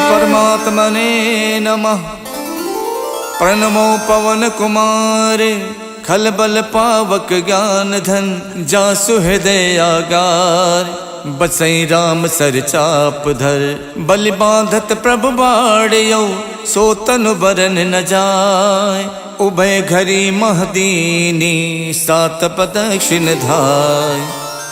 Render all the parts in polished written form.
परमात्मने नमः। प्रणमो पवन कुमार खल बल पावक ज्ञान धन जासु हृदय आगार। बसई राम सर चाप धर बलि बांधत प्रभु बाड़ियो सो तनु बरन न जाय। उभय घरी महदीनी सात प्रदक्षिण धाय।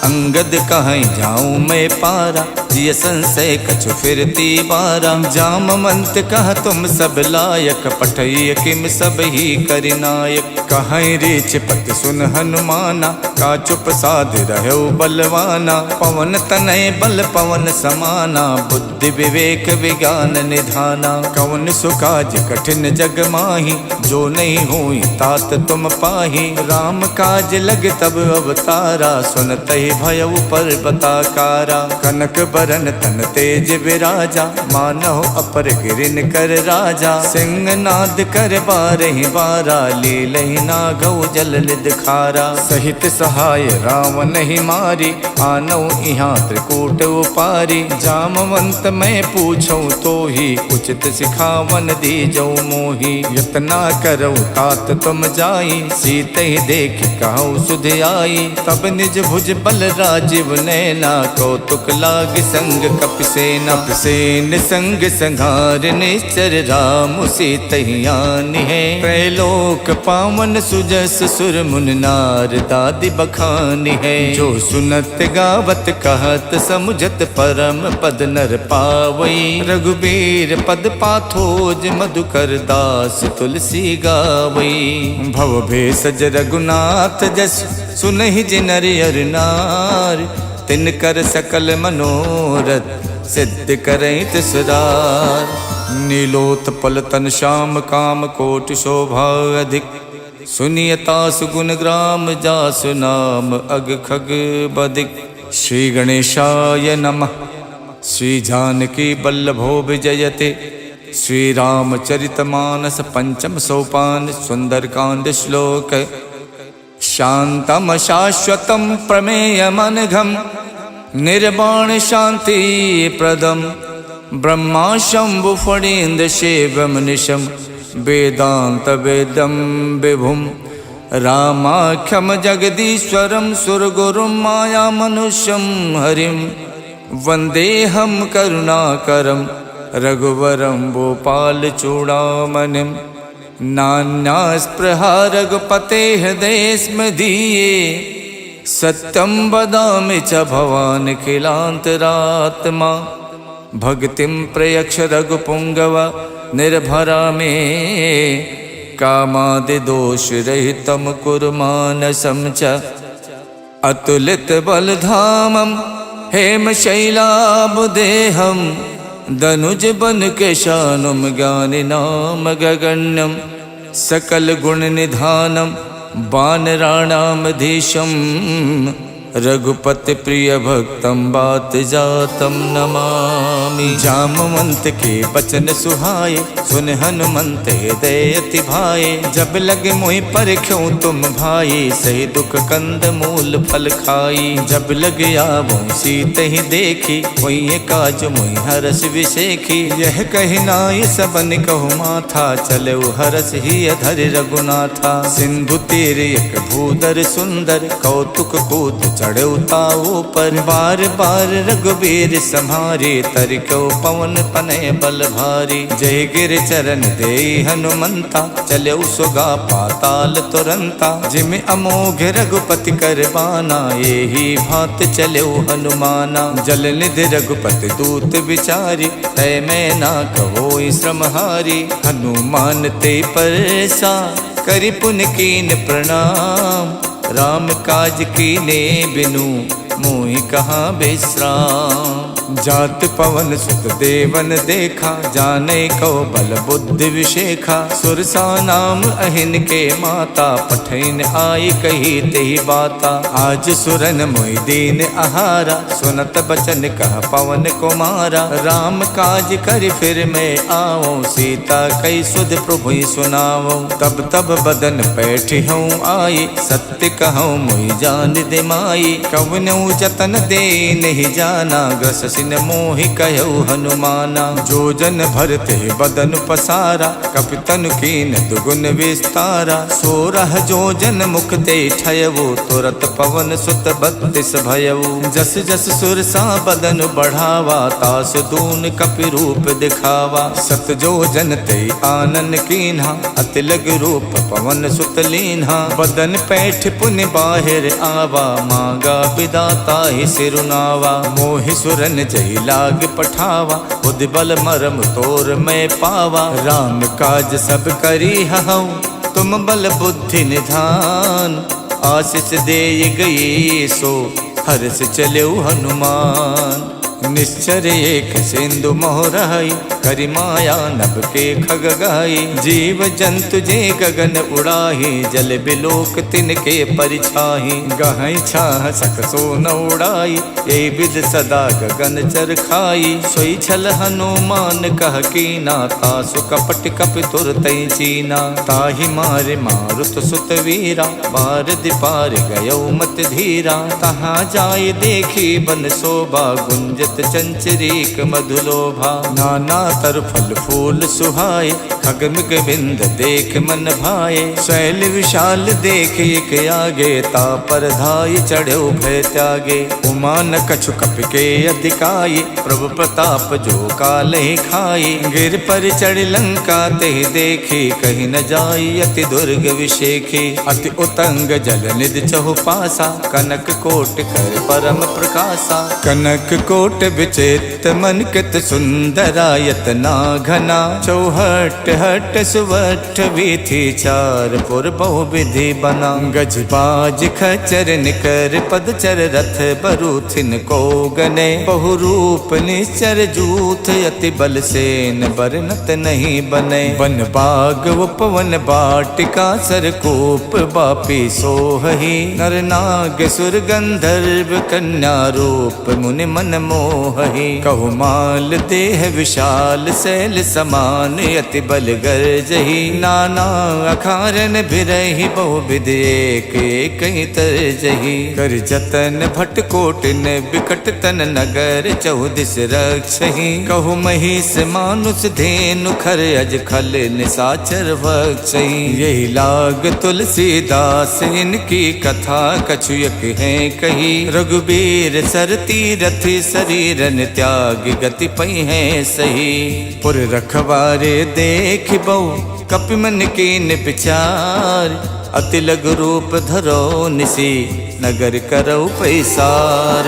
अंगद कहीं जाऊं मैं पारा जिय संशय कछु फिरती बारा। जामवंत कह तुम सब लायक पठय किम सब ही करिनायक। कहीं रीछ पति सुन हनुमाना का चुप साध रहो बलवाना। पवन तनय बल पवन समाना बुद्धि विवेक विज्ञान निधाना। कवन सुकाज कठिन जग माही जो नहीं हुई तात तुम पाही। राम काज लग तब अवतारा सुनत ही भय पर बताकारा। कनक बरन तन तेज विराजा मानव अपर गिरिन कर राजा। सिंह नाद कर बारहि बारा लीलहि नागौ जल निध खारा। सहित सहाय रावण ही मारी आनौ इहाँ त्रिकूट उपारी। जामवंत मैं पूछूं तो ही उचित सिखावन दीजौ मोही। यतना करौ तात तुम जाई सीत ही देख कहु सुध आई। तब निज भुज बल राजीव नैना कौतुक लाग संग कपिसेना। कपिसेन संग संघार निश्चर राम सीतहियान है। त्रैलोक पावन सुजस सुर मुन नार दादि बखानी है। जो सुनत गावत कहत समुझत परम पद नर पावई। रघुबीर पद पाथोज मधुकर दास तुलसी गावई। भव भेषज रघुनाथ जस सुनहि जिनर अर नार। तिन कर सकल मनोरथ सिद्ध करई तिसरार। नीलोत्पल तन श्याम काम कोट शोभा अधिक। सुनियता सुगुण ग्राम जासु नाम अग खग बदिक। श्री गणेशाय नमः। श्री जानकी बल्लभो विजयते। श्री रामचरितमानस पंचम सोपान सुंदरकांड श्लोक। शांतम शाश्वतम प्रमेयमनघम निर्वाण शांति प्रदम। ब्रह्मा शंभु फणीन्द्र शिवम निशम वेदांत वेदम विभुम। रामाख्यम जगदीश्वरम सुरगुरुम माया मनुष्यम हरिम। वंदेहम करुणाकरम रघुवरम भूपाल चूड़ामणिम। नान्या स्पृहा रघुपते हृदय स्मदीये। सत्यं वदामि च भवान् खिलान्तरात्मा। भक्तिं प्रयक्ष रघुपुंगव निर्भरा मे। कामादिदोष रहितं कुरु मानसं च। अतुलित बलधामं हेमशैलाबुदेहं। दनुज बन केशानुम ज्ञानिनाम गगण्यम। सकल गुण निधानम वानराणामधीशम। रघुपति प्रिय भक्तम बात जातम नमामि। जामवंत के बचन सुहाए सुन हनुमंत हृदय अति भाए। जब लगे मोहि पर क्यों तुम भाई सही दुख कंद मूल फल खाई। जब लगे आवो सीत ही देखी कोई काज मोहि हरस विशेखी। यह कही नाय सबन कहु माथा चलो हरस ही अधर रघुनाथा। सिंधु तीर एक भूधर सुंदर कौतुक कूद चढ़ो ताऊ पर। बार बार रघुबीर सम्हारे तरको पवन तनय बल भारी। जय गिर चरण दे हनुमंता चलो सुगा पाताल तुरंता। जिम अमोघ रघुपति कर बाना यही भात चलो हनुमाना। जल निधि रघुपति दूत विचारी तय मैं ना कहो श्रमहारी। हनुमान ते परसा करि पुन कीन प्रणाम। राम काज कीने बिनु मोहि कहाँ विश्राम। जात पवन सुत देवन देखा जाने को बल बुद्धि विशेखा। सुरसा नाम अहिन के माता पठैन आई कही तेहि बाता। आज सुरन मोहि दीन आहारा सुनत बचन कह पवन कुमारा। राम काज कर फिर मैं आओ सीता कई सुध प्रभु सुनाओ। तब तब बदन पैठ हूँ आई सत्य कहूँ मोहि जान दे माई। कवनौ जतन दे नहीं जाना, ग्रस सिन मोहि कहु हनुमाना। जो जन भरते बदन पसारा, कपितन कीन दुगुन विस्तारा। 16 जो जन मुख ते ठयवो, तुरत पवन सुत 32 भयवो। जस जस सुरसा बदन बढ़ावा, तास दून कपि रूप दिखावा। 7 जो जन ते आनन कीन्हा, अति लग रूप पवन सुत लीन्हा। बदन पैठ पुनि बाहिर आवा, मांगा विदाता ही सिरुनावा। मोहि सुरन जहि लाग पठावा, बुद्धि बल मरम तोर मैं पावा। राम काज सब करी हऊँ, तुम बल बुद्धि निधान। आशीष दे गई सो, हर्ष चलो हनुमान। निश्चर एक सिंधु मोहराई, करि माया नभ के खग गाई। जीव जंतु जे गगन उड़ाही, जल बिलोक तिनके परिछाही। गहई छाह सक सो न उड़ाई, ये विद सदा गगन चर खाई। सोई छल हनुमान कह कीना, तासु कपट कपि तुरतई चीना। ताहि मारे मारुत सुत वीरा, बार दिपार गयो मत धीरा। तहाँ जाय देखी बन शोभा, गुंजत चंचरीक मधुलोभा। नाना तर फल फूल सुहाए, खगमिग बिंद देख मन भाए। शैल विशाल देख एक आगे, तापर धाय चढ़ो भय त्यागे। उमा न कछु कपि के अधिकाई, प्रभु प्रताप जो काल ही खाई। गिर पर चढ़ लंका ते देखी, कहीं न जाई अति दुर्ग विशेखी। अति उतंग जल निधि चहु पासा, कनक कोट कर परम प्रकाशा। कनक कोट विचित मन कित सुंदरायत ना घना। चौहट हट सुवट वीथी, चार पुर बहु विधि बना। गज बाज खचर निकर पदचर, रथ बरूथिन को गने। बहु रूप निश्चर जूथ, अति बल सेन बरनत नहीं बने। वन बाग उपवन बाटिका, सरकूप बापी सोहही। नर नाग सुर गंधर्व, कन्या रूप मुनि मन मोहहि। कहु माल देह विशाल, शैल समान अति बल गर्जहि। नाना अखारन बिरहि, बहु विध एक एक तरजहि। कर जतन भट कोटिन, बिकट तन नगर चहुदिस रक्षहि। कहु महिष मानुष धेनु, खर अज खल निसाचर भक्षहि। यही लाग तुलसीदास, इनकी कथा कछु एक है कही। रघुबीर सर तीरथ, शरीरन त्याग गति पई है सही। पुर रखवारे देख बहु, कपि मन कीन विचार। अति लघु रूप धरो निसी, नगर करौ पैसार।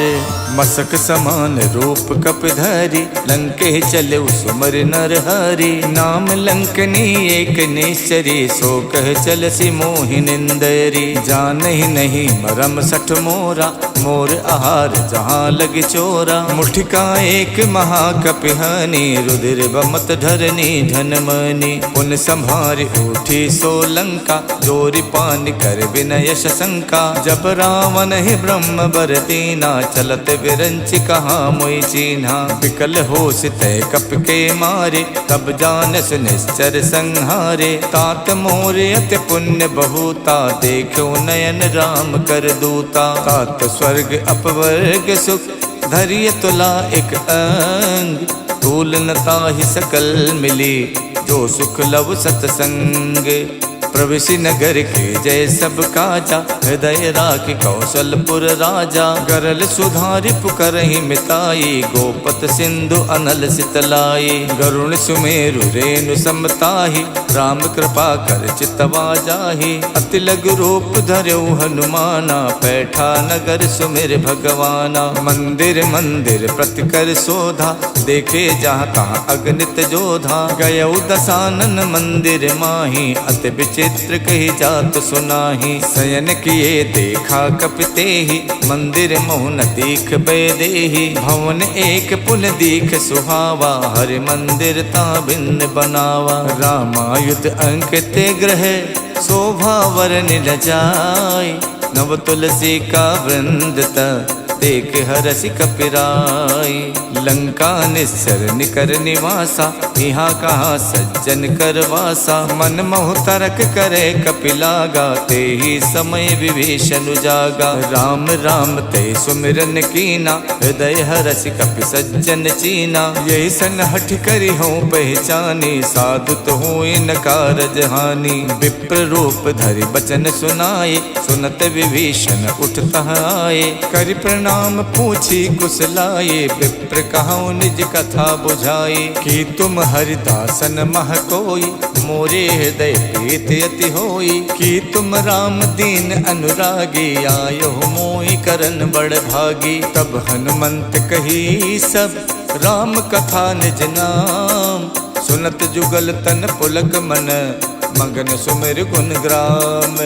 मसक समान रूप कपि धरि, लंके चले सुमर नर हरि। नाम लंकनी एक निश्चरी, सो कह चलसी मोहि निंदरी। जानहि नहीं मरम सठ मोरा, मोर आहार जहाँ लग चोरा। मुठिका एक महाकपि हनि, रुधिर बमत धरनी धन मनि। पुन संभारि उठी सो लंका, जोरि पान कर विनय शंका। जब रावण ही ब्रह्म बर दीना, चलत विरंच कहा मोई चीन्हा। विकल होश तय कप के मारे, तब जानस निश्चर संहारे। तात मोर अति पुण्य बहुता, देखो नयन राम कर दूता। तात स्वर्ग अपवर्ग सुख, धरिय तुला एक अंग। तूल न ताहि सकल मिली, जो सुख लव सतसंग। प्रविशि नगर के जय सब काजा, हृदय राखि कौशलपुर राजा। गरल सुधारि पुकरहि मिताई, गोपत सिंधु अनल सितलाई। गरुण सुमेरु रेणु समताहि, राम कृपा कर चितवा जाहि। अति लघु रूप धर्यु हनुमाना, पैठा नगर सुमिर भगवाना। मंदिर मंदिर प्रति कर शोधा, देखे जहाँ तहाँ अगणित जोधा। गयौ दसानन मंदिर माही, अति विचित्र कही जात सुनाही। शयन किए देखा कपितेहि, मंदिर मोहन दीख बेदेहि। भवन एक पुन दीख सुहावा, हरि मंदिर ता भिन्न बनावा। रामायुध अंकित ग्रह, शोभा वर निल जाय। नव तुलसी का वृंद देख हरसि कपिराई। लंका निस्सर निकर निवासा, यहाँ कहाँ सज्जन कर वासा। मन मोह तरक करे कपिलागा, ते ही समय विभीषण जागा। राम राम ते सुमिरन कीना, हृदय हरसि कपि सज्जन चीना। यही सन हठ करी हूँ पहचानी, साधु तो हूँ इन कारज हानि। विप्र रूप धरि बचन सुनाए, सुनत विभीषण उठता आए। करि प्रणाम पूछी कुशलाए, विप्र कहूँ निज कथा बुझाए। कि तुम हरिदासन मह कोई, मोरे हृदय प्रीत अति होई। कि तुम राम दीन अनुरागी, आयो मोहि करन बड़ भागी। तब हनुमंत कही सब, राम कथा निज नाम। सुनत जुगल तन पुलक मन, मगन सुमिर गुण ग्राम।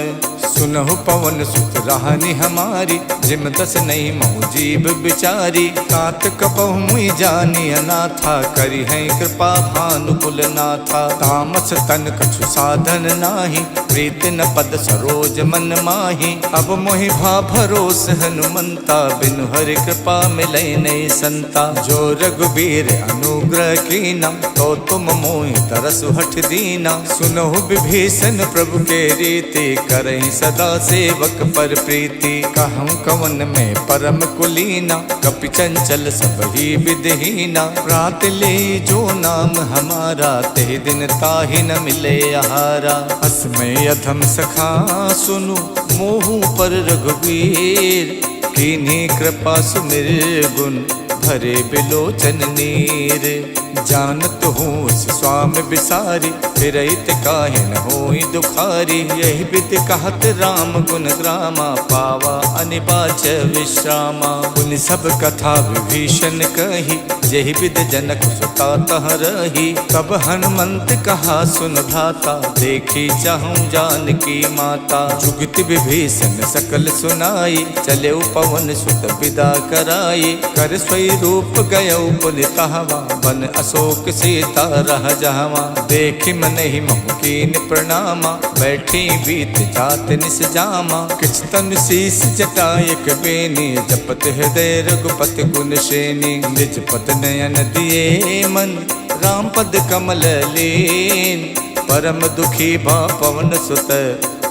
सुनहु पवन सुत राहनि हमारी, जिम दस नहीं महु जीव बिचारी। तात कपहु मुई जानी अनाथा, करी है कृपा भानु कुल नाथा। तामस तन कछु साधन नाही, प्रीत न पद सरोज मन माही। अब मोहि भा भरोस हनुमंता, बिनु हरि कृपा मिलै नहीं संता। जो रघुबीर अनुग्रह कीना, तो तुम मोहि तरसु हठ दीना। सुनहु विभीषण प्रभु के रीति, करहि सदा सेवक पर प्रीति। कहूँ कवन में परम कुलीना, कपि चंचल सब ही विदहीना। प्रात ले जो नाम हमारा, ते दिन ताहि न मिले आहारा। अस में अधम सखा सुनु, मोहु पर रघुवीर। कीन्ही कृपा सुमिर गुण, भरे बिलोचन नीर। जानत हूँ स्वामी बिसारी, फिरहित काहे न होई दुखारी। यही विधि कहत राम गुण ग्रामा, पावा अनिबाच विश्रामा। पुनि सब कथा विभीषण कही, यही विधि जनक सुता तह रही। तब हनुमंत कहा सुन भ्राता, देखी चाहूँ जानकी माता। जुगति विभीषण सकल सुनाई, चले पवन सुत विदा कराई। कर स्वरूप गयौ पुनि तहवा, बन अशोक सीता रह जहवा। देखि मन ही मोह कीन प्रणामा, बैठी बीत जात निस जामा। किछ तन शीस जटायक बेनी, जपत हृदय रघुपति गुण श्रेणी। निज पद नयन दिए मन, राम पद कमल लीन। परम दुखी भा पवन सुत,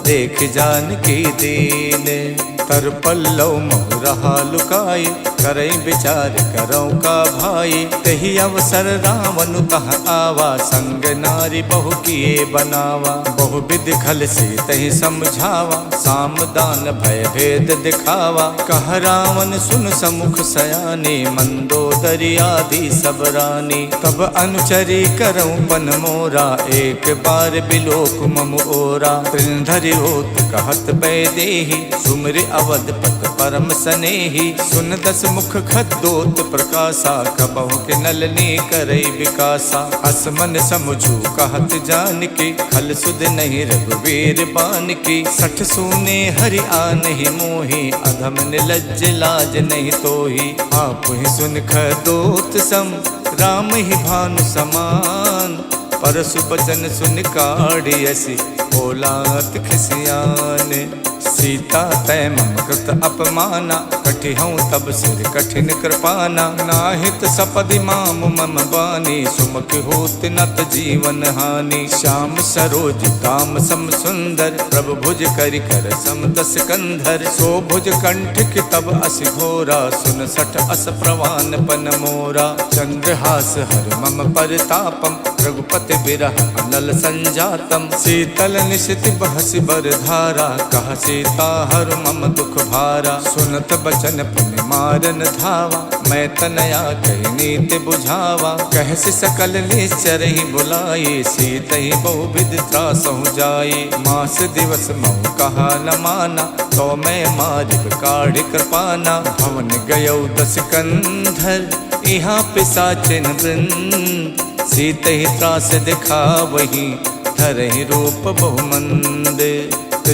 देख जानकी दीन। तर पल्लव मोह रहा लुकाई, करई विचार करौ का भाई। तही अवसर रावण तह आवा, संग नारी बहु किए बनावा। बहु विधि खल से तही समझावा, साम दान भय भेद दिखावा। कह रावण सुन समुख सयाने, मंदोदरी आदि सब रानी। तब अनुचरी करौ पन मोरा, एक बार बिलोक मम ओरा। त्रिंधरि होत कहत बैदेही, सुमिर अवधपत परम सनेही। सुन दस मुख खद्दोत प्रकाशा, कबहु के नलनी करई विकासा। असमन समझू कहत जानकी, खल सुध नहीं रघुवीर बानकी। सठ सूने हरि आनहि मोहि, अधम निलज्ज लाज नहीं तोहि। आप ही सुन खद्दोत सम, राम ही भानु समान। परसु बचन सुन काढ़ियसि, बोलात खिसियान। सीता तय मम कृत अपमाना, कटिहऊँ तब सिर कठिन कृपाना। नाहित सपदि माम मम बानी, सुमुख होत नत जीवन हानि। श्याम सरोज दाम सम सुंदर, प्रभु भुज करि कर सम दस कंधर। सो भुज कंठ की तब अस घोरा, सुन सठ अस प्रवान पन मोरा। चंद्रहास हर मम परतापम, रघुपति बिरह अनल संजातम। शीतल निशिति बहसि बर धारा, कह सीता हर मम दुख भारा। सुनत बचन पुनि मारन धावा, मैं तनया कही नीति बुझावा। कहसि सकल निश्चर ही बुलाई, सीत ही बहुविध त्रासहु जाई। मास दिवस महु कहा न माना, तो मैं मारिब काढ़ कृपाना। भवन गयौ दस कंधर, यहाँ पिशाचिन वृंद। सीत ही त्रास दिखावही, धरहि रूप बहुमंद।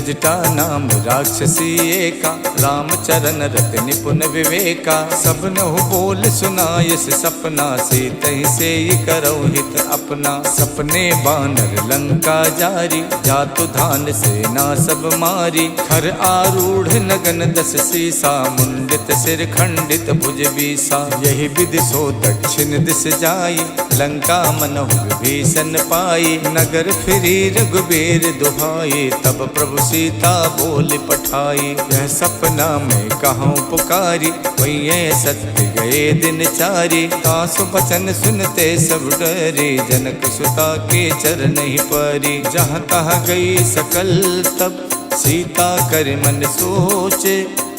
जटा नाम राक्षसी एका, राम चरण रत निपुण विवेका। सब नहु बोल सुनायस सपना, से तहि से करौ हित अपना। सपने बानर लंका जारी, जातु धान सेना सब मारी। खर आरूढ़ नगन दस सीसा, मुंडित सिर खंडित भुज बीसा। यही विधि सो दक्षिण दिस जाई, लंका मनहु विभीषण पाई। नगर फिरी रघुबीर दुहाई, तब प्रभु सीता बोल पठाई। यह सपना में कहूँ पुकारी, वही सत्य गए दिन चारी। तासु बचन सुनते सब डरे, जनक सुता के चरण ही परी। जहाँ तहाँ गई सकल तब, सीता कर मन सोचे।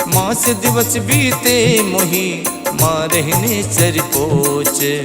मास दिवस बीते मोही, मारहिने चर पोचे।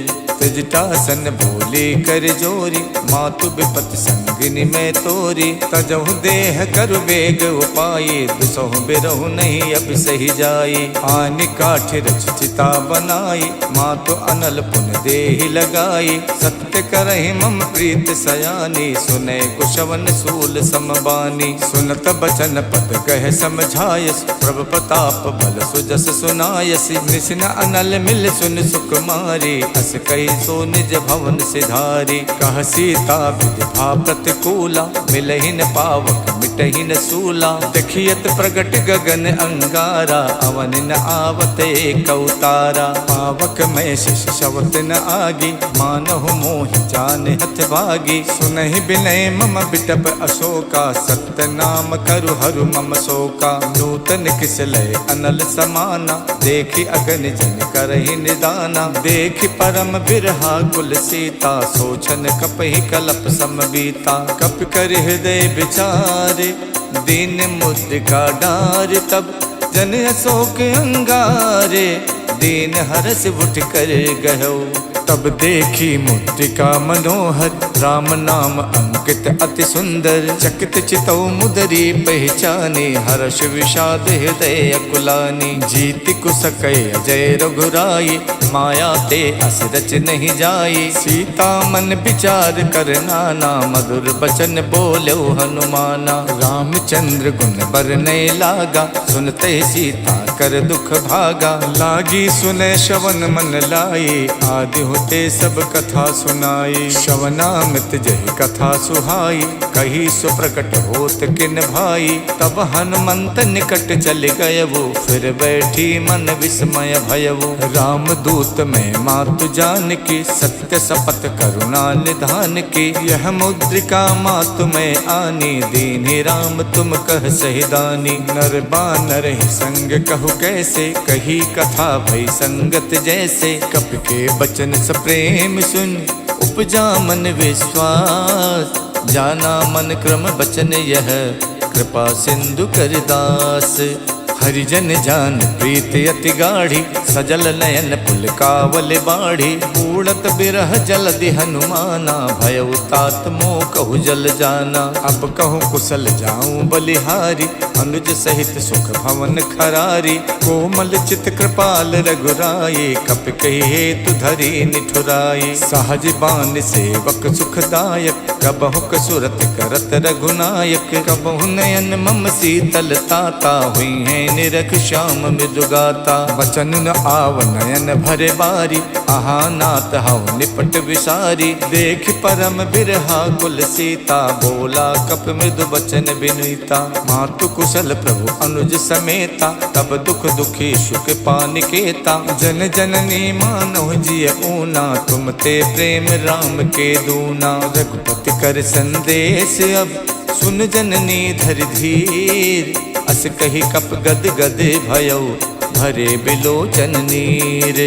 तजटासन बोले कर जोरी, मातु विपत संगिनी में तोरी। तजहु देह कर वेग उपाये, दुसहु बिरहु नहीं अब सही जाई। आनि काठ रचिता बनाई, मातु अनल पुन देहि लगाई। सत्य करहि मम प्रीत सयानी, सुने कुशवन सूल समबानी। सुनत बचन पद कह समझायस, प्रभु प्रताप बल सुजस सुनायस। निसिन अनल मिल सुन सुकुमारी, अस कही सो निज भवन सिधारी। कह सीता विधि प्रतिकूला, मिलहि न पावक मिटहि न सूला। देखियत प्रगट गगन अंगारा, अवन न आवत एक अवतारा। पावक में शिष शवत न आगी, मानहु मोहि जान हथ भागी। सुनहि बिनय मम बिटप अशोका, सत्य नाम करु हरु मम शोका। नूतन किसलय अनल समाना, देखि अगन जन करहि निदाना। देखि परम बिरहा कुल सीता, सोचन कपहि कलप समबीता। कप कर हृदय विचारे, दीन मुद्रिका डार। तब जन अशोक अंगारे, दीन हरस उठ कर गयो। तब देखी मुद्रिका मनोहर, राम नाम अंकित अति सुंदर। चकित चितौ मुदरी पहचानी, हर्ष विषाद हृदय अकुलानी। जीति कुसकै अजय रघुराई, माया ते अस रच नहीं जाई। सीता मन विचार कर नाना, मधुर बचन बोलो हनुमाना। रामचंद्र गुण बरनय लागा, सुनते सीता कर दुख भागा। लागी सुने श्रवण मन लाई, आदि होते सब कथा सुनाई। श्रवणामृत जहि कथा सुहाई, कही सुप्रकट होत किन भाई। तब हनुमंत निकट चल गयवो, फिर बैठी मन विस्मय भयवो। राम दूत में मातु जान की, सत्य शपथ करुणा निधान की। यह मुद्रिका मातु में आनी, दीन्हि राम तुम कह सहिदानी। नर बानर ही संग कहु कैसे, कही कथा भई संगत जैसे। कपि के बचन प्रेम सुन, उपजा मन विश्वास। जाना मन क्रम बचन यह, कृपा सिंधु कर दास। हरिजन जान प्रीत अति गाढ़ी, सजल नयन पुलकावल बाढ़ी। उड़त बिरह जलधि हनुमाना, भयउ तात मोह कहु जल जाना। अब कहूँ कुशल जाऊं बलिहारी, अनुज सहित सुख भवन खरारी। कोमल चित कृपाल रघुराई, कप कही हेतु धरी निठुराई। सहज बान सेवक सुखदायक, कबहु कसुरत करत रघुनायक। कबहु नयन मम शीतल ताता, हुई है निरख श्याम मृदुगाता। वचन न आव नयन भरे बारी, आहा नाथ हव निपट विसारी। देख परम बिरहा कुल सीता, बोला कप मृदु वचन विनीता। मातु कुशल प्रभु अनुज समेता, तब दुख दुखी सुख पानिकेता। जन जननी मानव जिय ऊना, तुम ते प्रेम राम के दूना। रघुपति कर संदेश अब, सुन जननी धर धीर। अस कही कप गद गद भयौ, भरे बिलोचन नीर।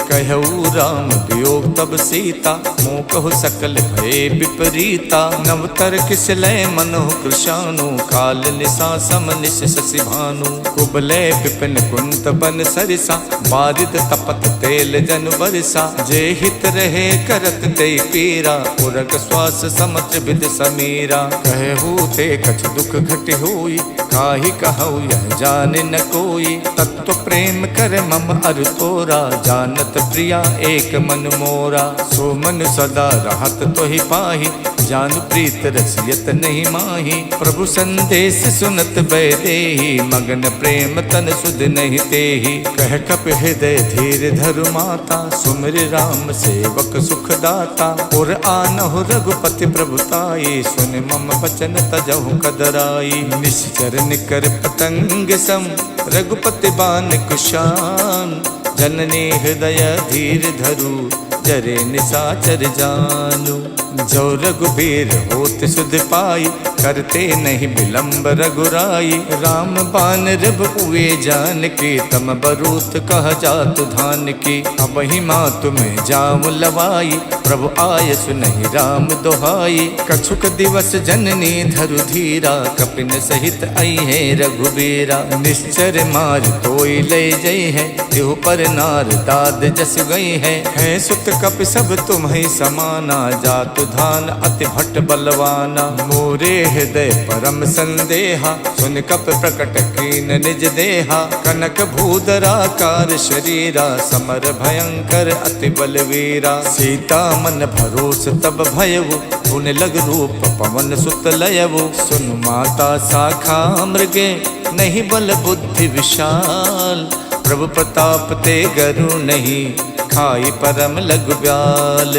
कहऊ राम वियोग तब सीता, मोह कहु सकल भय विपरीता। नवतर किसलय मनोह कृशानु, काल निशा सम निश शशि भानु। कुबलय विपिन कुंत बन सरिसा, बारिद तपत तेल जन बरसा। जे हित रहे करत ते पीरा, उरग श्वास समत विद समीरा। कहू ते कछ दुख घट होई, काहि कहऊ यह जान न कोई। तत्व प्रेम कर मम अर तोरा, जानत प्रिया एक मन मोरा, सो मन सदा रहत तो ही पाही, जान प्रीत रसियत नहीं माही। प्रभु संदेश सुनत बैदेही, मगन प्रेम तन सुध नहीं तेही। कह कप हृदय धीर धरु माता, सुमिर राम सेवक सुख दाता। और आनहु रघुपति प्रभुताई, सुन मम बचन तजहु कदराई। निश्चर निकर पतंग सम, रघुपति बान कुशान। जननी हृदय धीर धरु, जरे निशाचर जानू। जो रघुबीर होत सुध पाई, करते नहीं विलंब रघुराई। राम बान रब हुए जान की, तम बरूत कह जातु धान की। अब ही माँ तुम्हें जाम लवाई, प्रभु आय सुनहि राम दोहाई। कछुक दिवस जननी धरु धीरा, कपिन सहित आई है रघुबीरा। निश्चर मार तोई ले जई है, तिहु पर नार दाद जस गई है। सुत कप सब तुम्हें समाना, जातु धान अति भट्ट बलवाना। मोरे हृदय परम संदेहा, सुन कप प्रकट कीन निज देहा। कनक भूधराकार शरीरा, समर भयंकर अति बलवीरा। सीता मन भरोस तब भयवु, उन लग रूप पवन सुत लयवु। सुन माता शाखा मृगे, नहीं बल बुद्धि विशाल। प्रभु प्रताप ते गरु नहीं, खाई परम लघु ब्याल।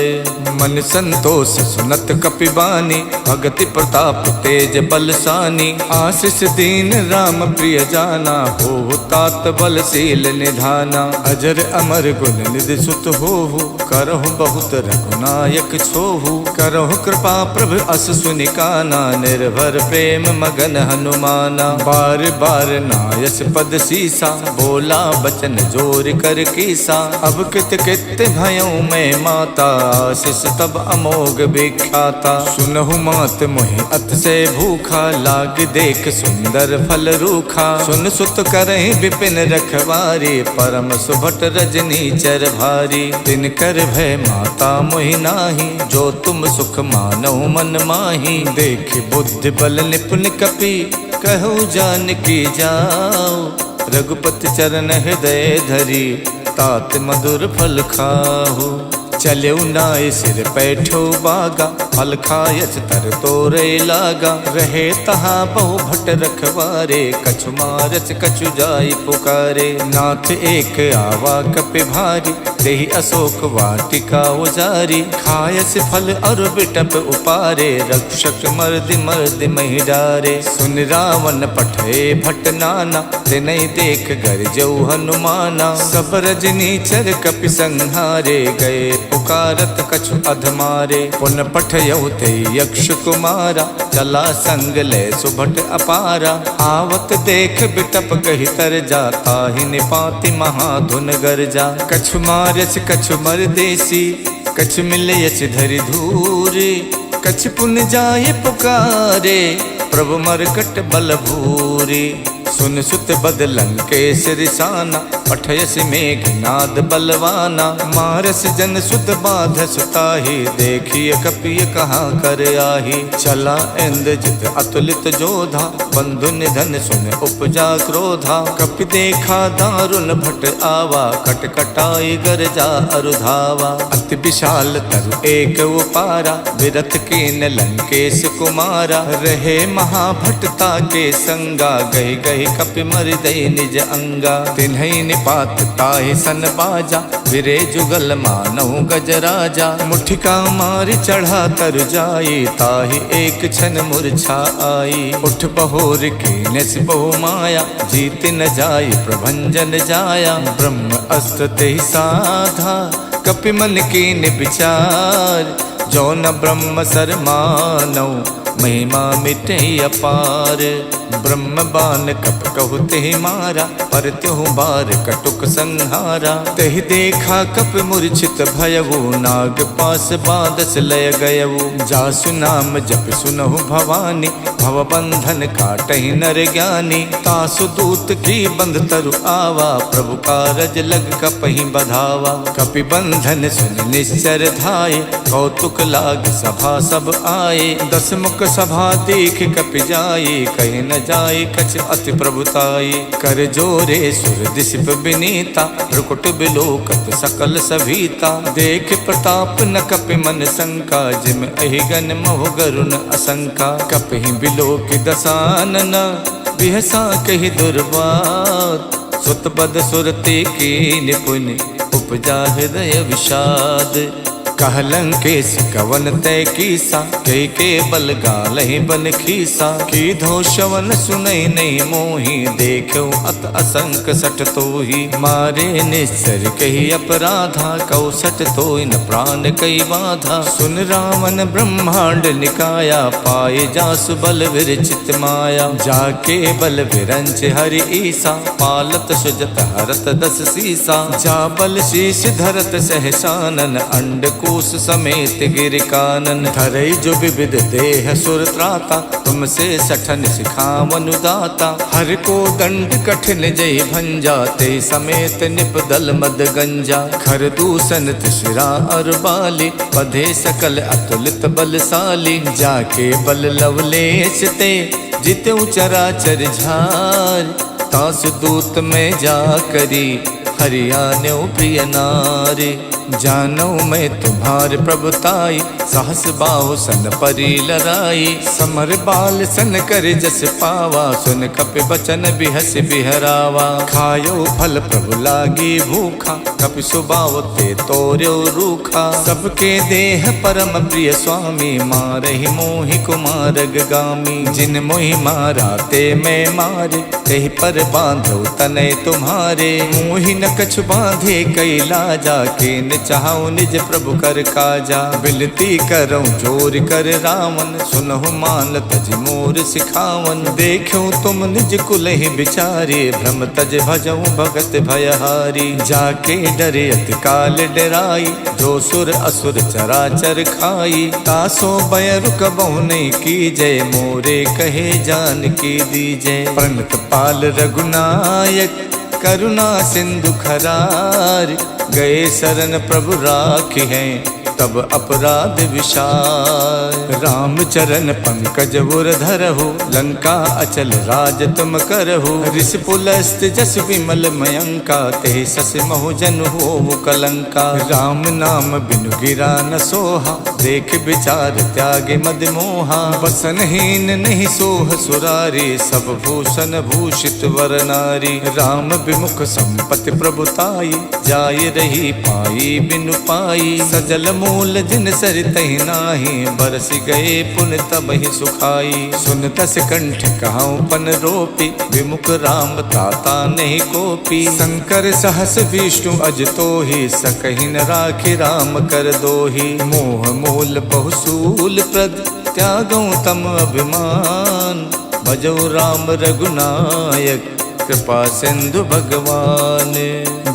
मन संतोष सुनत कपिबानी, भगति प्रताप तेज बलसानी। आशीष दीन राम प्रिय जाना, हो तात बलशील निधाना। अजर अमर गुण निधि सुत होहु, करहु बहुत रघुनायक छोहु। करहु कृपा प्रभु अस सुनि काना, निर्भर प्रेम मगन हनुमाना। बार बार नायस पद सीसा, बोला बचन जोर कर कीसा। अब कित कित भयों में माता, आशीष तब अमोघ विख्याता। सुनहु मात मोहि अत से भूखा, लाग देख सुंदर फल रूखा। सुन सुत करहि विपिन रखवारी, परम सुभट रजनी चर भारी। तिन कर भय माता मोहि नाही, जो तुम सुख मानौ मन माही। देख बुद्धि बल निपुण कपि, कहु जानकी जाओ। रघुपति चरण हृदय धरी, तात मधुर फल खाहु। चल्यु नाय सिर पैठो बागा, फल खायच तर तोरे लागा। रहे तहाँ बहु भट रखवारे, कछु मारच कछु जाई पुकारे। नाथ एक आवा कपि भारी, देहि अशोक वाटिका उजारी। खायस फल और बिटप उपारे, रक्षक मर्दि मर्दि महि डारे। सुन रावण पठे भट नाना, तिनहि देख गरजऊ हनुमाना। सब रजनी चर कपि संहारे, गए पुकारत कछु अधमारे। पुन पठयउ ते यक्ष कुमारा, चला संग ले सुभट अपारा। आवत देख बिटप कहि तर जाता, ही निपाति महाधुन गरजा। कछु मारच कछु मरदेसी, कछु मिलयच धरि धूरी। कछु पुन जाय पुकारे, प्रभु मरकट बल भूरी। सुन सुत बदलन केस रिसाना, पठयस मेघनाद बलवाना। मारस जन सुत बाध सुताही, देखिए कपिय कहाँ कर आही। चला इंद्रजित अतुलित जोधा, बंधु निधन सुन उपजा क्रोधा। कपि देखा दारुण भट आवा, कटकटाई गरजा अरुधावा। अति विशाल तरु एक उपारा, विरथ कीन लंकेश कुमारा। रहे महाभटता के संगा, गही गही कपि मर्दई निज अंगा। तिन्हई निपात ताहि सन बाजा, विरे जुगल मानहु गजराजा। मुठिका मार चढ़ा तर जाई, ताहि एक क्षण मूर्छा आई। उठ बहोर कीनस बहु माया, जीत न जाई प्रभंजन जाया। ब्रह्म अस्त्र तेहि साधा, कपि मन कीन विचार। जो न ब्रह्म सर मानौ, महिमा मिटे अपार। ब्रह्म बान कप कहु तेहि मारा, पर त्यों बार कटुक संहारा। तेहि देखा कप मूर्छित भयवु, नाग पास बादस लय गयवु। जासु नाम जप सुनहु भवानी, भव बंधन काटहि नर ज्ञानी। तासु दूत की बंध तरु आवा, प्रभु कारज लग कपहि बधावा। कपि बंधन सुन निश्चर धाये, कौतुक लाग सभा सब आए। दस मुख मुख सभा देख कपि जाई, कहीं न जाई कछ अति प्रभुताई। कर जोरे सुर दिशिप बिनीता, रुकुट बिलोकत सकल सभीता। देख प्रताप न कपि मन शंका, जिम अहिगन महु गरुण असंका। कपहि बिलोक दसानन, बिहसा कहि दुर्बात। सुत बद सुरते की निपुण, उपजा हृदय विषाद। कहलंकेश कवन तय कीसा, कई के बल गालहि बन खीसा। की धो शवन सुनई नहीं मोही, देखो अत असंक सठ तोही। मारे निश्चर कही अपराधा, कौ सठ तोहि न प्राण कई बाधा। सुन रावण ब्रह्मांड निकाया, पाए जासु बल विरचित माया। जाके बल विरंच हरि ईसा, पालत सुजत हरत दस सीसा। जा बल शीश धरत सहसानन, अंड कोश समेत गिर कानन। धरई जो विविध देह सुर त्राता, तुमसे सठन सिखावनु दाता। हर को दंड कठिन जय भंजा, ते समेत निपदल मद गंजा। खर दूषण त्रिशिरा और बाली, बधे सकल अतुलित बलशाली। जाके बल लवलेश ते, जितु चराचर झार। तासु दूत में जा करी, हरियाण्यो प्रिय नारी। जानो मैं तुम्हार प्रभुताई, सहस बाहु सन परी लराई। समर बाल सन कर जस पावा, सुन कपि बचन बिहस बिहरावा। खायो फल प्रभु लागी भूखा, कपि सुबाव ते तोर्यो रूखा। सबके देह परम प्रिय स्वामी, मारहि मोहि कुमारग गामी। जिन मोहि मारा ते मैं मारे, तेहि पर बांधो तनय तुम्हारे। मोहि न कछु बांधे कई लाजा, के चाहूं निज प्रभु कर काजा। बिनती करऊं जोर कर रावण, सुनहु मान तज मोर सिखावन। देखो तुम निज कुल ही बिचारे, भ्रम तज भजऊं भगत भयहारी। जाके डरे अति काल डराई, जो सुर असुर चराचर खाई। तासो भय रुकबहु नहीं कीजय, मोरे कहे जान की दीजय। प्रणत पाल रघुनायक, करुणा सिंधु खरार। गए शरण प्रभु राखी हैं, तब अपराध विशाल। राम चरण पंकज उर धरहु, लंका अचल राज तुम करहु। ऋषि पुलस्त जस विमल मयंका, ते सस महु जन होवु कलंका। राम नाम बिनु गिरा न सोहा, देख विचार त्यागे मद मोहा। बसनहीन नहीं सोह सुरारी, सब भूषण भूषित वर नारी। राम विमुख संपत्ति प्रभुताई, जाय रही पाई बिनु पाई। सजल मूल जिन सरितहि नाही, बरस गए पुन तबहि सुखाई। सुन तस कंठ कहाऊं पन रोपी, विमुख राम ताता नहीं कोपी। शंकर सहस विष्णु अज तोहि, सकहि न राखि राम कर दोहि। मोह मूल बहुसूल प्रद, त्यागऊं तम अभिमान। भजौ राम रघुनायक, कृपा सिंधु भगवान।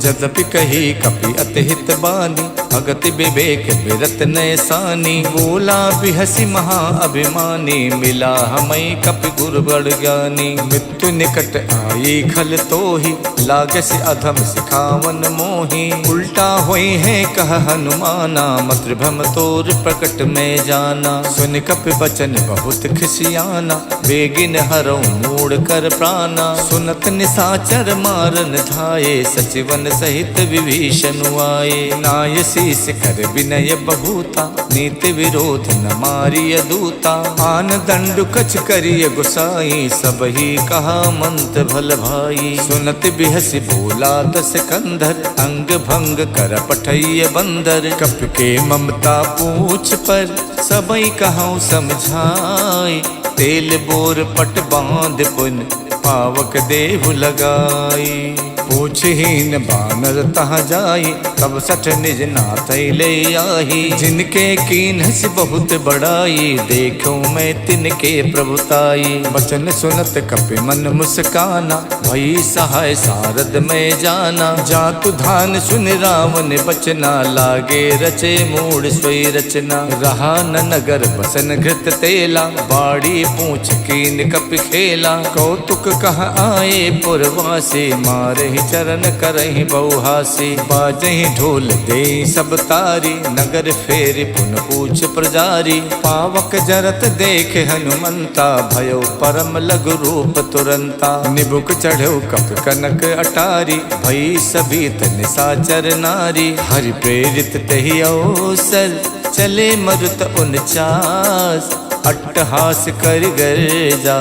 जदपि कही कपि अति हित बानी, भगति विवेक बिरत नैसानी। बोला बिहसी महा अभिमानी, मिला हमई कपि गुरु बड़ ज्ञानी। मृत्यु निकट आई खल तोहि, लागस अधम सिखावन मोहि। उल्टा होई है कह हनुमाना, मत्र भ्रम तोर प्रकट में जाना। सुन कपि बचन बहुत खिसियाना, बेगिन हरऊ मूड़ कर प्राणा। सुनत निसाचर मारन धाये, सचिवन सहित विभीषण आए। नाय शीस कर विनय बहुता, नीति विरोध न मारिय दूता। आन दंड कछ करिय गुसाई, सब ही कहा मंत भल भाई। सुनत बिहसी बोला दस कंधर, अंग भंग कर पठैय बंदर। कप के ममता पूछ पर, सबई कहूँ समझाई। तेल बोर पट बांध पुन, पावक देहु लगाई। पूछहीन बानर तहाँ जाई, तब सठ निज नाथ ले आही। जिनके कीन्हस बहुत बड़ाई, देखूं मैं तिनके प्रभुताई। बचन सुनत कपि मन मुस्काना, भई सहाय सारद में जाना। जातु धान सुन रावण बचना, लागे रचे मूड सोई रचना। रहा न नगर बसन घृत तेला, बाड़ी पूछ कीन कप खेला। कौतुक कह आए पुरवासी, मारहि चरण करहि बहुहासी। बाजहि ढोल दे सब तारी, नगर फेर पुन पूछ प्रजारी। पावक जरत देख हनुमंता, भयो परम लघु रूप तुरंता। निबुक चढ़ो कप कनक अटारी, भई सभी निशाचर नारी। हरि प्रेरित तहि अवसर, चले मरुत 49। अट्टहास कर गर्जा,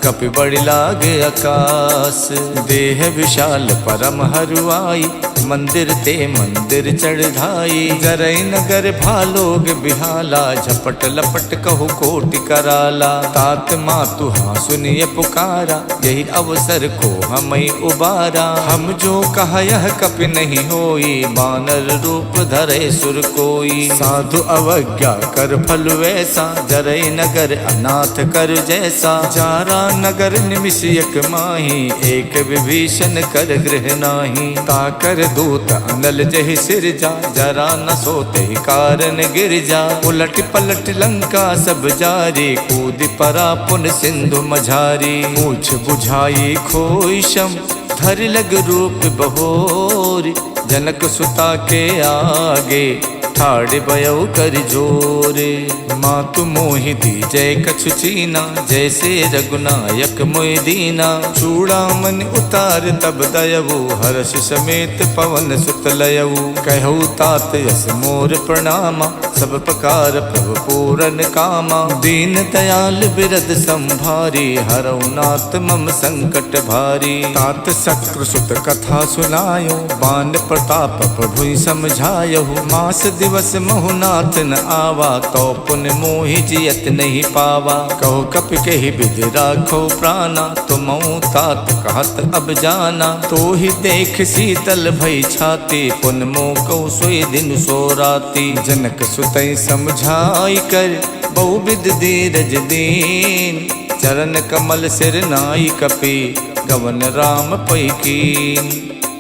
कपि बड़ि लाग आकाश। देह विशाल परम हरुआई, मंदिर ते मंदिर चढ़ाई। जरै नगर भालोग बिहाला, झपट लपट कहु कोटि कराला। तात मातु हाँ सुनिय पुकारा, यही अवसर को हमें उबारा। हम जो कहा यह कपि नहीं होई, बानर रूप धरे सुर कोई। साधु अवज्ञा कर फल वैसा, जरै नगर अनाथ कर जैसा। जारा नगर निमिष एक माही, एक विभीषण कर गृह नाही। ताकर दूत अनल जहि सिरजा, जरा न सोते कारण गिर जा। उलट पलट लंका सब जारी, कूद परा पुन सिंधु मझारी। पूछ बुझाई खोई शम, धर लग रूप बहोरी। जनक सुता के आगे, ठाड़ बयऊ कर जोरे। मातु मोहि दी जय कछु चीना, जैसे रघुनायक मोहि दीना। चूड़ामणि उतार तब दयऊ, हर्ष समेत पवन सुत लयऊ। कहु तात यस मोर प्रणामा, सब प्रकार प्रभु पूरन कामा। दीन दयाल बिरद संभारी, हरऊ नाथ मम संकट भारी। तात शक्र सुत कथा सुनायो, बान प्रताप प्रभु समझायो। मास दिवस महुनाथ न आवा, तो पुन मोहि जियत नहीं पावा। कहो कपि कहि विधि राखो प्राणा, तुम तात कहत अब जाना। तो ही देख शीतल भई छाती, पुन मोह कहु सोई दिन सो राती। जनक सुतई समझाई कर, बहुविध धीरज दीन। चरण कमल सिर नाई कपि, गवन राम पै कीन।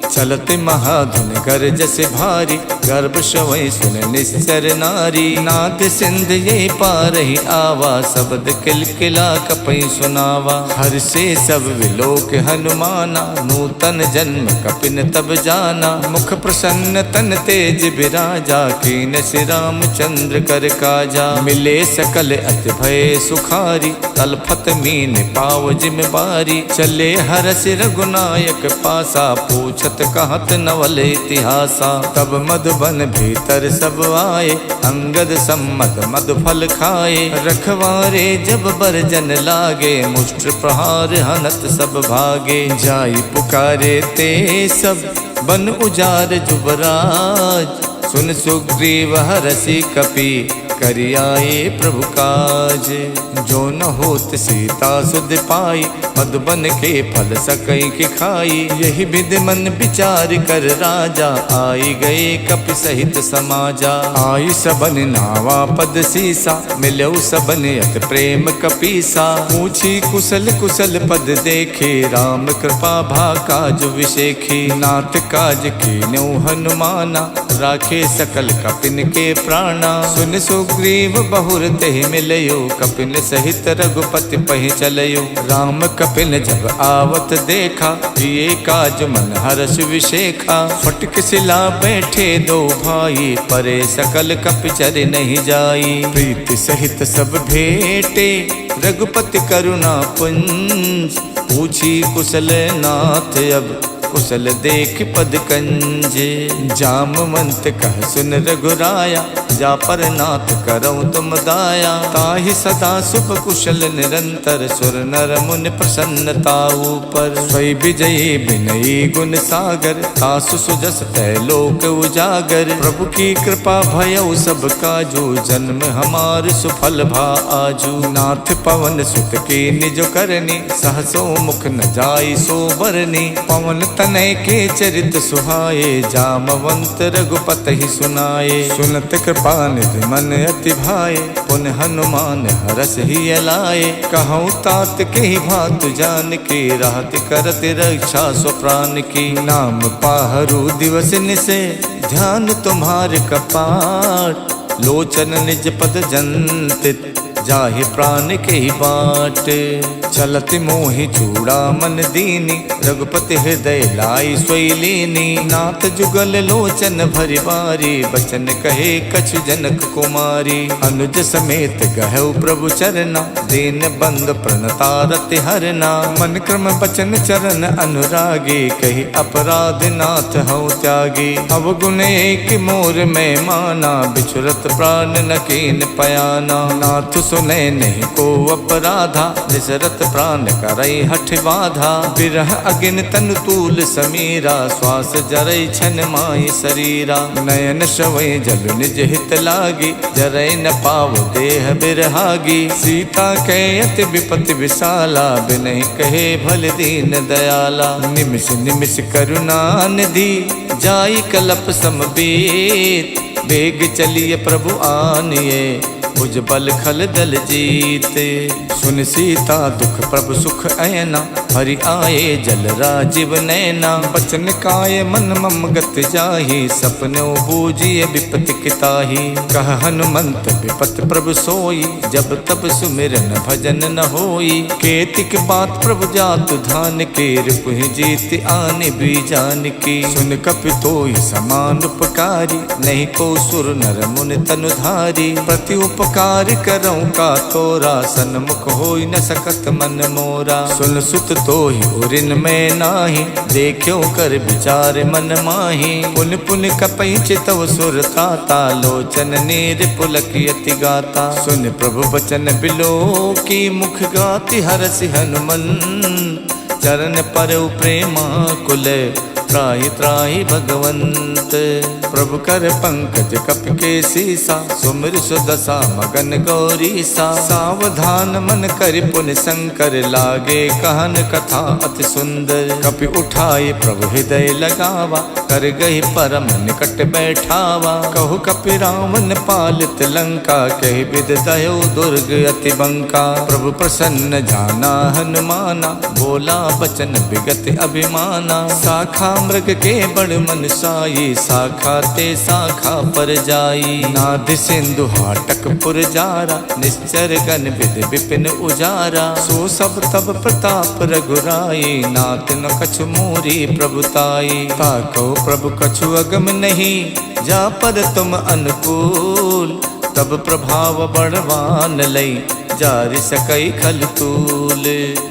चलते महाधुन गर्ज से भारी, गर्भ शवै सुन निश्चर नारी। नाद सिंध ये पार ही आवा, शब्द किलकिला कपि सुनावा। हर से सब विलोक हनुमाना, नूतन जन्म कपिन तब जाना। मुख प्रसन्न तन तेज बिराजा, कीन श्री रामचंद्र कर काजा। मिले सकल अति भय सुखारी, तलफत मीन पाव जिम बारी। चले हरस रघुनायक पासा, पूछत कहत नवल इतिहासा। तब मधुबन भीतर सब आए, अंगद सम्मत मधु फल खाए। रखवारे जब बरजन लागे, मुष्ट प्रहार हनत सब भागे। जाई पुकारे ते सब, बन उजार जुबराज। सुन सुग्रीव हरषि कपि, करियाए प्रभु काज। जो न होत सीता सुध पाई, मधुबन के फल सकई के खाई। यही विधि मन विचार कर राजा, आई गए कपि सहित समाजा। आई सबन नावा पद सीसा, मिलो सबन अत प्रेम कपीसा। पूछी कुशल कुशल पद देखे, राम कृपा भा काज विशेखी। नाथ काज कीन्यो हनुमाना, राखे सकल कपिन के प्राणा। सुन सुग्रीव बहुर तेहि मिलयो, कपिन सहित रघुपति पहि चलयो। राम कपिन जब आवत देखा, ये काज मन हर्ष विशेखा। फटक सिला बैठे दो भाई, परे सकल कपि चर नहीं जाई। प्रीति सहित सब भेटे, रघुपति करुणा पुंज। पूछी कुशल नाथ अब, कुशल देख पद कंजे। जामवंत कह सुन रघुराया, जा पर नाथ करऊँ तुम दाया। ताहि सदा सुख कुशल निरंतर, सुर नर मुनि प्रसन्नता ऊपर। स्वय विजयी विनयी गुण सागर, तासु सुजस तै लोक उजागर। प्रभु की कृपा भयउ सब काजू, जन्म हमार सुफल भा आजू। नाथ पवन सुत की निज करनी, सहसो मुख न जाई सो बरनी। पवन तनय के चरित सुहाए, जामवंत रघुपति ही सुनाए। सुनत कृपा निधि मन अति भाए, पुन हनुमान हरस ही अलाए। कहूँ तात के ही भातु जान के, राहत करत रक्षा स्वप्राण की। नाम पाहरु दिवस निसे, ध्यान तुम्हारे कपाट। लोचन निज पद जंतित, जाहि प्राण के ही बाट। चलत मोहि चूड़ा मन दीनी, रघुपति हृदय लाई सोई लीनी। नाथ जुगल लोचन भरि बारी, बचन कहे कछु जनक कुमारी। अनुज समेत गहु प्रभु चरना, दीन बंद प्रणतारति हरना। मन क्रम बचन चरण अनुरागी, कही अपराध नाथ हऊँ त्यागी। अवगुण एक मोर में माना, बिछुरत प्राण न कीन पयाना। नाथ सुने नहीं को अपराधा, निसरत प्राण करई हठ बाधा। बिरह अगिन तन तूल समीरा, श्वास जरई छन माई शरीरा। नयन श्रवई जल निज हित लागी, जरई न पाव देह बिरहागी। सीता के अति विपति विशाला, बिनहि कहे भल दीन दयाला। निमिष निमिष करुणा निधि, जाई कलप समबीत। बेग चलिए प्रभु आनिए, भुज बल खल दल जीते। सुन सीता दुख प्रभु सुख ऐना, हरि आए जल राजीव नैना। बचन काय मन मम गत जाहि, सपने बूझिए विपति किताहि। कह हनुमंत विपत प्रभु सोई, जब तब सुमिरन भजन न होई। केतिक बात प्रभु जातु धान के, रिपुहि जीत आने भी जान की। सुन कपि तोई समान उपकारी, नहीं को सुर नर मुनि तनुधारी। प्रति उपकार करऊँ का तोरा, सन्मुख होई न सकत मन मोरा। सुन सुत तोहि उरिन में नाही, देखियो कर विचार मन माही। पुन पुन कपई चितव सुर ताता, लोचन नीर पुलकियति गाता। सुन प्रभु बचन बिलो की, मुख गाति हरसि हनुमन। चरण पर प्रेमा कुल, त्राहि त्राहि भगवंत। प्रभु कर पंकज कप के सीसा, सुमिर सुदशा मगन गौरीसा। सावधान मन कर पुन शंकर, लागे कहन कथा अति सुंदर। कपि उठाए प्रभु हृदय लगावा, कर गही परम निकट बैठावा। कहु कपि रावण पालित लंका, कहि विद दयो दुर्ग अति बंका। प्रभु प्रसन्न जाना हनुमाना, बोला बचन विगत अभिमाना। शाखा मृग के बड़ मन साई, शाखा ते शाखा पर जाई। नाद सिंधु हाटक पुर जारा, निश्चर गण विद विपिन उजारा। सो सब तब प्रताप रघुराई, नाथ न कछु मोरी प्रभुताई। ताको प्रभु कछु अगम नहीं, जा पर तुम अनुकूल। तब प्रभाव बड़वान लई, जारि सकई खल तूल।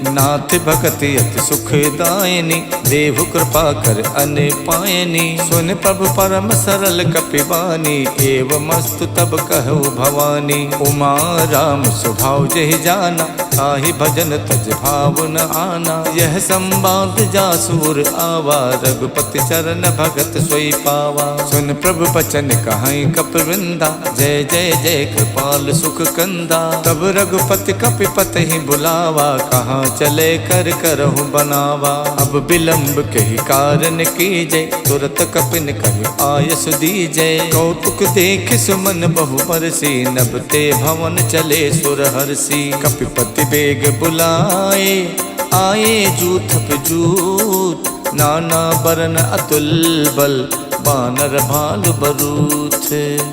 नाथ भगति अति सुखदायिनी, देहु कृपा कर अन पायनी। सुन प्रभु परम सरल कपिबानी, एवमस्तु तब कहु भवानी। उमा राम स्वभाव जहि जाना, ताहि भजन तज भाव न आना। यह संवाद जासुर आवा, रघुपति चरण भगत सोई पावा। सुन प्रभु बचन कहाई कपिवृंदा, जय जय जय कृपाल सुख कंदा। तब रघुपति कपिपति ही बुलावा, कहाँ चले कर करहु बनावा। अब विलंब के ही कारण कीजय, तुरत कपिन कहि आयस दीजय। कौतुक देख सुमन बहु बरसी, नभते भवन चले सुर हरसी। कपिपति बेग बुलाए, आए जूथ पे जूथ। नाना बरन अतुल बल, बानर भालु बरूथ।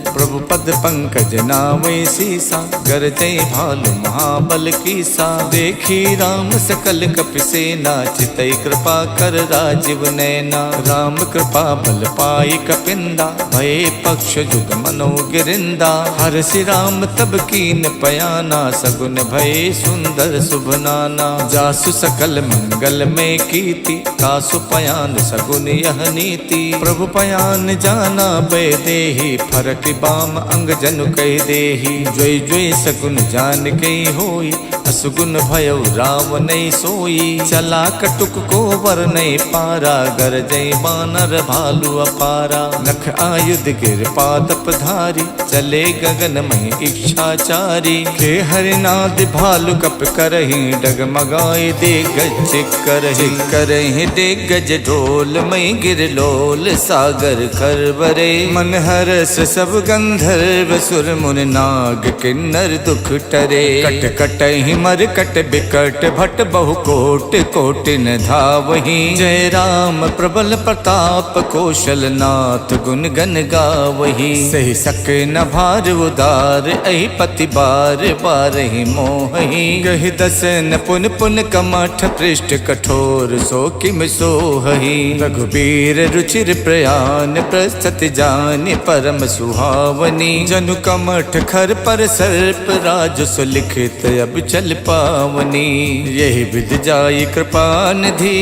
प्रभु पद पंकज नावे सीसा, गरजै भालु महाबल कीसा। देखी राम सकल कपि सेना, चितई कृपा कर राजीव नैना। राम कृपा बल पाई कपिंदा, भये पक्ष जुग मनो गिरिंदा। हरसि राम तब कीन पयाना, सगुन भये सुंदर शुभ नाना। जासु सकल मंगल में कीर्ति, तासु पयान सगुन यह नीति। प्रभु पयान जान जाना बे देही, फरक बाम अंग जनु कह देही। जोई जोई सगुन जान गई होई, असगुन भयउ राव नहीं सोई। चला कटुक को वर नहीं पारा, गर जय बानर भालू अपारा। नख आयुध गिर पादप धारी, चले गगन में इच्छाचारी। के हरिनाद भालू कप करही, डगमगाए दिग्गज करही। करही दिग्गज ढोल मई गिर लोल, सागर खरबरे। मन हरस सब गंधर्व सुर मुन नाग, किन्नर दुख टरे। कट कटहि मर कट बिकट, भट बहु कोट कोट न धावही। जय राम प्रबल प्रताप, कौशल नाथ गुण गन गावही। सही सके न भार उदार, अहि पति बार बारहि मोहि। गहि दस न पुन पुन कमठ, पृष्ठ कठोर सो किम सोहहि। रघुबीर रुचिर प्रयान, प्रस्तुत जान परम सुहावनी। जनु कमठ खर पर सर्प, राजस लिखित अब चल पावनी। यही विध जाई कृपा निधि,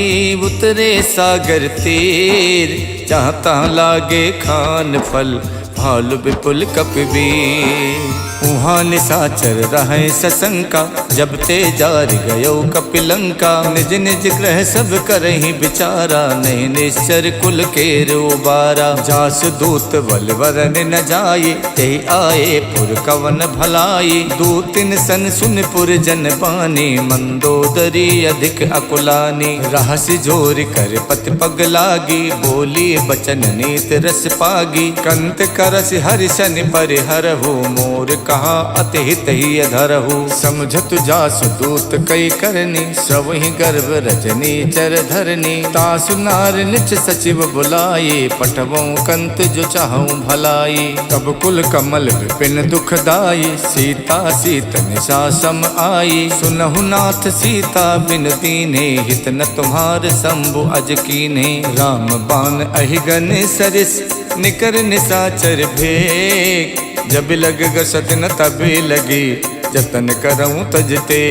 उतरे सागर तीर। जहाँ तहाँ लागे खान फल, भालु विपुल कपिवीर। उहाँ निशाचर रहे सशंका, जब ते जारि गयो कपिलंका। निज निज ग्रह सब करहि विचारा, नहीं निश्चर कुल के उबारा। जास दूत बल वरन न जाये, ते आए पुर कवन भलाई। दूतिन सन सुन पुर जन बानी, मंदोदरी अधिक अकुलानी। रहसि जोर कर पति पग लागी, बोली बचन नीत रस पागी। कंत करस हरिशन परिहरहु, मोर कहा अति हित ही अधरहु। समझत जासु दूत कई करनी, सवहि गर्भ रजनी चर धरनी। तासु नार निच सचिव बुलाए, पठवों कंत जो चाहूं भलाई। तब कुल कमल विपिन दुखदाई, सीता सीत निशा सम आई। सुनहु नाथ सीता बिन दीन्हे, हित न तुम्हार शंभु अज कीन्हे। राम बाण अहिगन सरिस, निकर निशाचर भेक। जब लग गसत न तभी लगी, जतन करऊं तजते।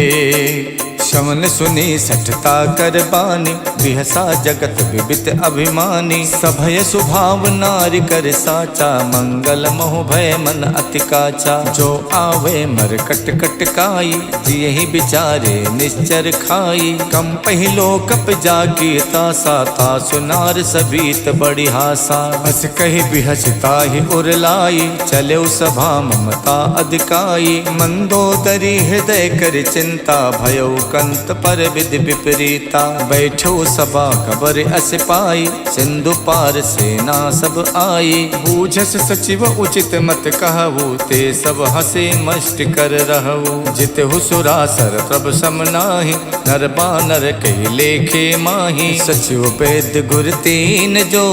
शवन सुनी सठता कर बानी, बिहसा जगत विबित अभिमानी। सभय सुभाव नारि कर साचा, मंगल मोह भय मन अति काचा। जो आवे मर कट कट काई, जियहि विचारे निश्चर खाई। कम पहिलो कप जागी तासा, तासु नार सबीत बड़ी हासा। हस कहि बिहसता ही उरलाई, चले सभा ममता अधिकाई। मंदोदरी हृदय कर चिंता, भयो कंत पर विधि विपरीता। बैठो सभा खबर अस पाई, सिंधु पार सेना सब आई। बूझस सचिव उचित मत कहु, ते सब हसे मष्ट कर रहु। जितहु सुरासर तब सम नाही, नर बानर कहि लेखे माही। सचिव वैद्य गुर तीन जो,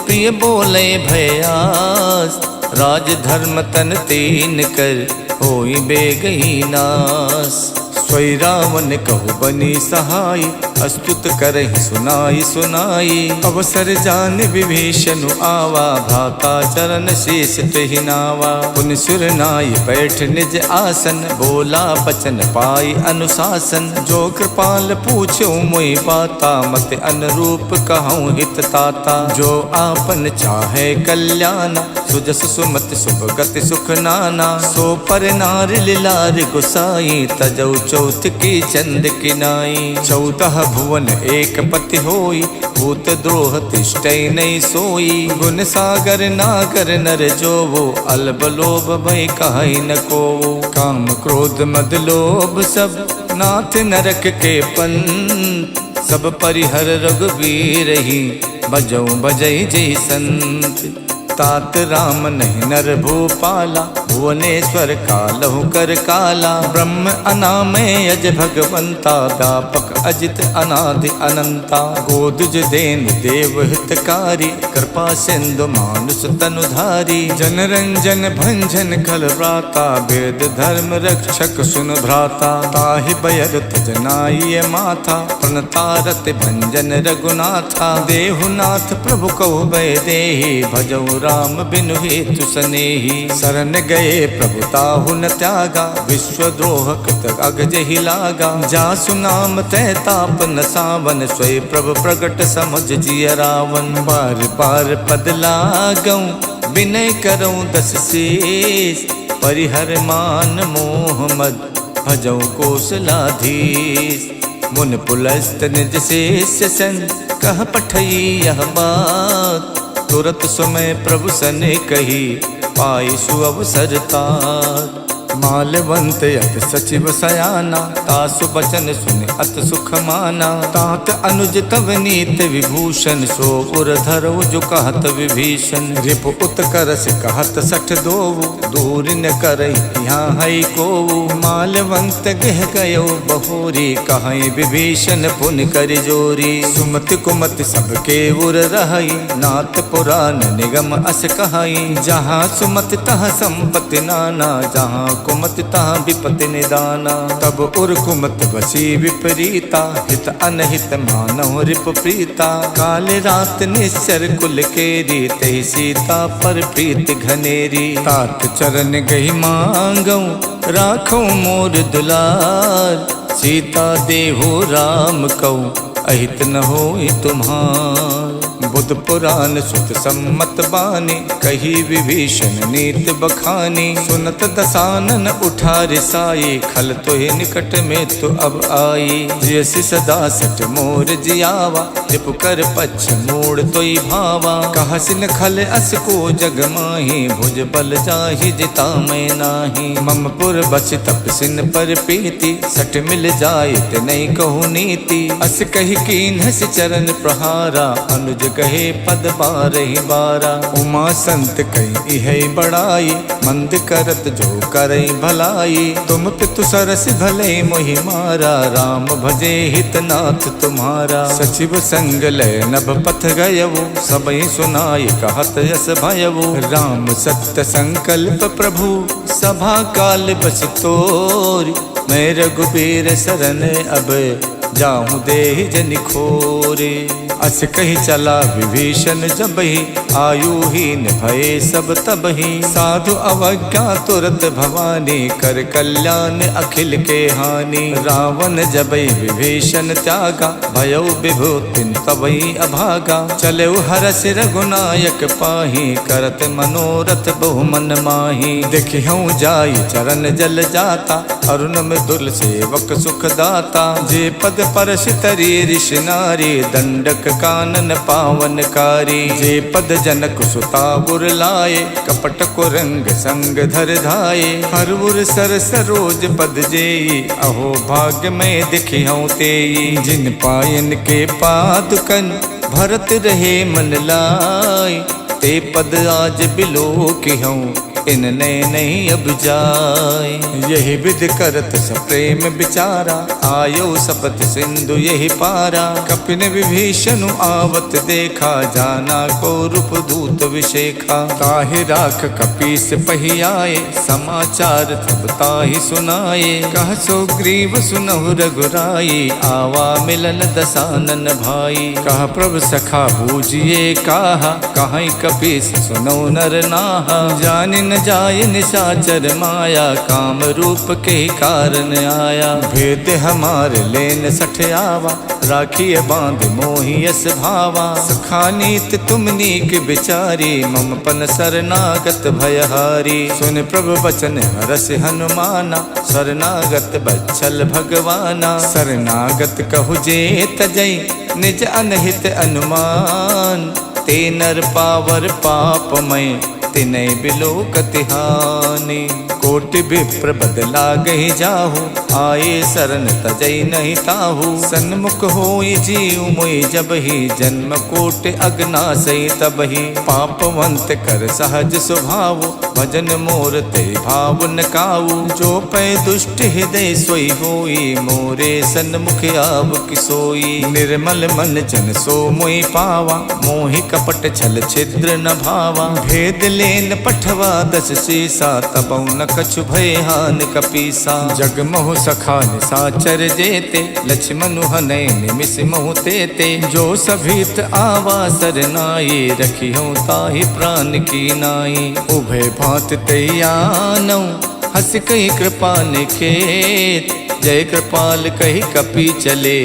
प्रिय बोले भयास। राज धर्म तन तीन कर, होई बेगही नास। सोई रावण कहु बनी सहाय, अस्तुत करहि सुनाई सुनाई। अवसर जान विभीषण आवा, भ्राता चरण शीस तेहि नावा। पुनि सुर नाई बैठ निज आसन, बोला बचन पाई अनुशासन। जो कृपाल पूछो मोहि बाता, मत अनुरूप कहूँ हित ताता। जो आपन चाहे कल्याणा, सुजस सुमति शुभ गति सुख नाना। सो पर नार लिलार गुसाई, तजौ चौथ की चंद किनाई। 14 भुवन एक पति होई, भूत द्रोह तिष्ठै नहीं सोई। गुण सागर नागर नर जोवो, अल्ब लोभ भय कहि न कोवो। काम क्रोध मद लोभ सब, नाथ नरक के पंथ। सब परिहर रघुबीर ही, भजौ भजई जय संत। तात राम नहीं नर भूपाला, भुवनेश्वर कालहु कर काला। ब्रह्म अनामय अज भगवंता, व्यापक अजित अनादि अनंता। गोदुज देन देव हितकारी, कृपा सिंधु मानुष तनुधारी। जन रंजन भंजन खल व्राता, वेद धर्म रक्षक सुन भ्राता। ताहि बयर तजनाय माथा, प्रणतारत भंजन रघुनाथा। देहुनाथ प्रभु कहु भय देहि, भजौ राम बिनु हेतु सनेही। शरण गए गए प्रभुताहु न त्यागा, विश्वद्रोह कृत अगज ही लागा। जासु नाम तय ताप न सावन, सोई प्रभु प्रगट समझ जिय रावण। बार बार पद लागऊं विनय करऊं दस शीस, परिहर मान मोह मद भजऊं कौशलाधीश। मुन पुलस्त निज शिष्य सन, कह पठई यह बात। तुरत समय प्रभु सने कही, पाई सुअवसर तात। मालवंत अत सचिव सयाना, तासु बचन सुन अत सुख माना। तात अनुज तव नीत विभूषण, सो उर धरो जो कहत विभीषण। रिपु उत्कर्ष कहत सठ दोवु, दूर न करई यहाँ है कोवु। मालवंत गह गयो बहोरी, कहीं विभीषण पुन कर जोरी। सुमति कुमति सबके उर रहई, नाथ पुराण निगम अस कहई। जहाँ सुमति तह संपत्ति नाना, जहाँ कुमत तहाँ विपति निदाना। तब उर कुमत बसी विपरीता, हित अनहित मानव रिप प्रीता। काल रात निश्चर कुल केरी, तहि सीता पर प्रीत घनेरी। तात चरण गही मांगऊं, राखो मोर दुलार। सीता देहु राम कहूँ, अहित न होई तुम्हार। बुध पुराण सुत सम्मत बानी, कही विभीषण नीत बखानी। सुनत दसानन उठा रिसाई, खल तोहि निकट में तो अब आई। जैसी सदा सट मोर जियावा, रिपु कर पछ मोड़ तोई भावा। कहसिन खल अस को जग माही, भुज बल जाहि जिता मैं नाही। मम पुर बस तपसिन पर प्रीति, सट मिल जाए ते नहीं कहू नीति। अस कही कीन हस चरण प्रहारा, अनुज कहे पद बारहि बारा। उमा संत कही है बड़ाई, मंद करत जो करई भलाई। तुम पितु सरस भले मोहि मारा, राम भजे हितनाथ तुम्हारा। सचिव संग लय नभ पथ गयवु, सबई सुनाई कहत यस भयवु। राम सत्य संकल्प प्रभु, सभा काल बस तोरी। मैं रघुबीर शरण अब, जाहूँ देहि जनि खोरे। अस कही चला विभीषण जबहि, आयुहीन भये सब तबहि। साधु अवज्ञा तुरत भवानी, कर कल्याण अखिल के हानि। रावण जबहि विभीषण त्यागा, भयउ विभूतिन तबहि अभागा। चलऊ हरस रघुनायक पाही, करत मनोरथ बहु मन माही। देखिहऊँ जाई चरण जल जाता, अरुण मृदुल सेवक सुख दाता। जे पद परश तरी ऋषि नारी, दंडक कानन पावनकारी। जे पद जनक सुता बुर लाए, कपट को रंग संग धर धाये। हर उर सर सरोज पद जेई, अहो भाग्य में दिखिहऊँ तेई। जिन पायन के पादुकन, भरत रहे मन लाई। ते पद आज बिलो किहऊँ, इनने नहीं अब जाए। यही विध करत सप्रेम विचारा, आयो सपत सिंधु यही पारा। कपिन विभीषण आवत देखा, जाना को रूप दूत विशेखा। ताहि राख कपीस पही आए, समाचार तब ताहि सुनाए। कह सो ग्रीव सुनहु रघुराई, आवा मिलन दसानन भाई। कह प्रभु सखा बूझिए काहा, कहीं कपीस सुनो नर नाहा। जानि न जाय निशाचर माया, काम रूप के कारण आया। भेद हमारे लेन सठ आवा, राखिए बांध मोहियस भावा। सखा नीत तुम नीक विचारी, मम पन शरणागत भयहारी। सुन प्रभु बचन हरस हनुमाना, शरणागत बच्छल भगवाना। शरणागत कहु जे तजई, निज अनहित अनुमान। ते नर पावर पापमय, तिनै बिलोकति हानि। कोटि विप्र बदला गहि जाहु, आए शरण तजई नहीं ताहु। सन्मुख होई जीव मोहि जबहि, जन्म कोटि अगनासई तबहि। पापवंत कर सहज स्वभाव, भजन मोर ते भाव न काऊ। जो पै दुष्ट हृदय सोई होई, मोरे सन्मुख आव किसोई। निर्मल मन जन सो मोहि पावा, मोहि कपट छल छिद्र न भावा। भेद लेन पठवा दस शीसा, तबौ न कछु भय हान कपीसा। जग मोह सखा निसाचर जेते, लक्ष्मण हनय निमिष मोह तेते। जो सभीत आवा सरनाई, रखियो ताहि प्राण की नाई। उभय भांत तैयानौ, हस कही कृपा निखेत। जय कृपाल कही कपि चले,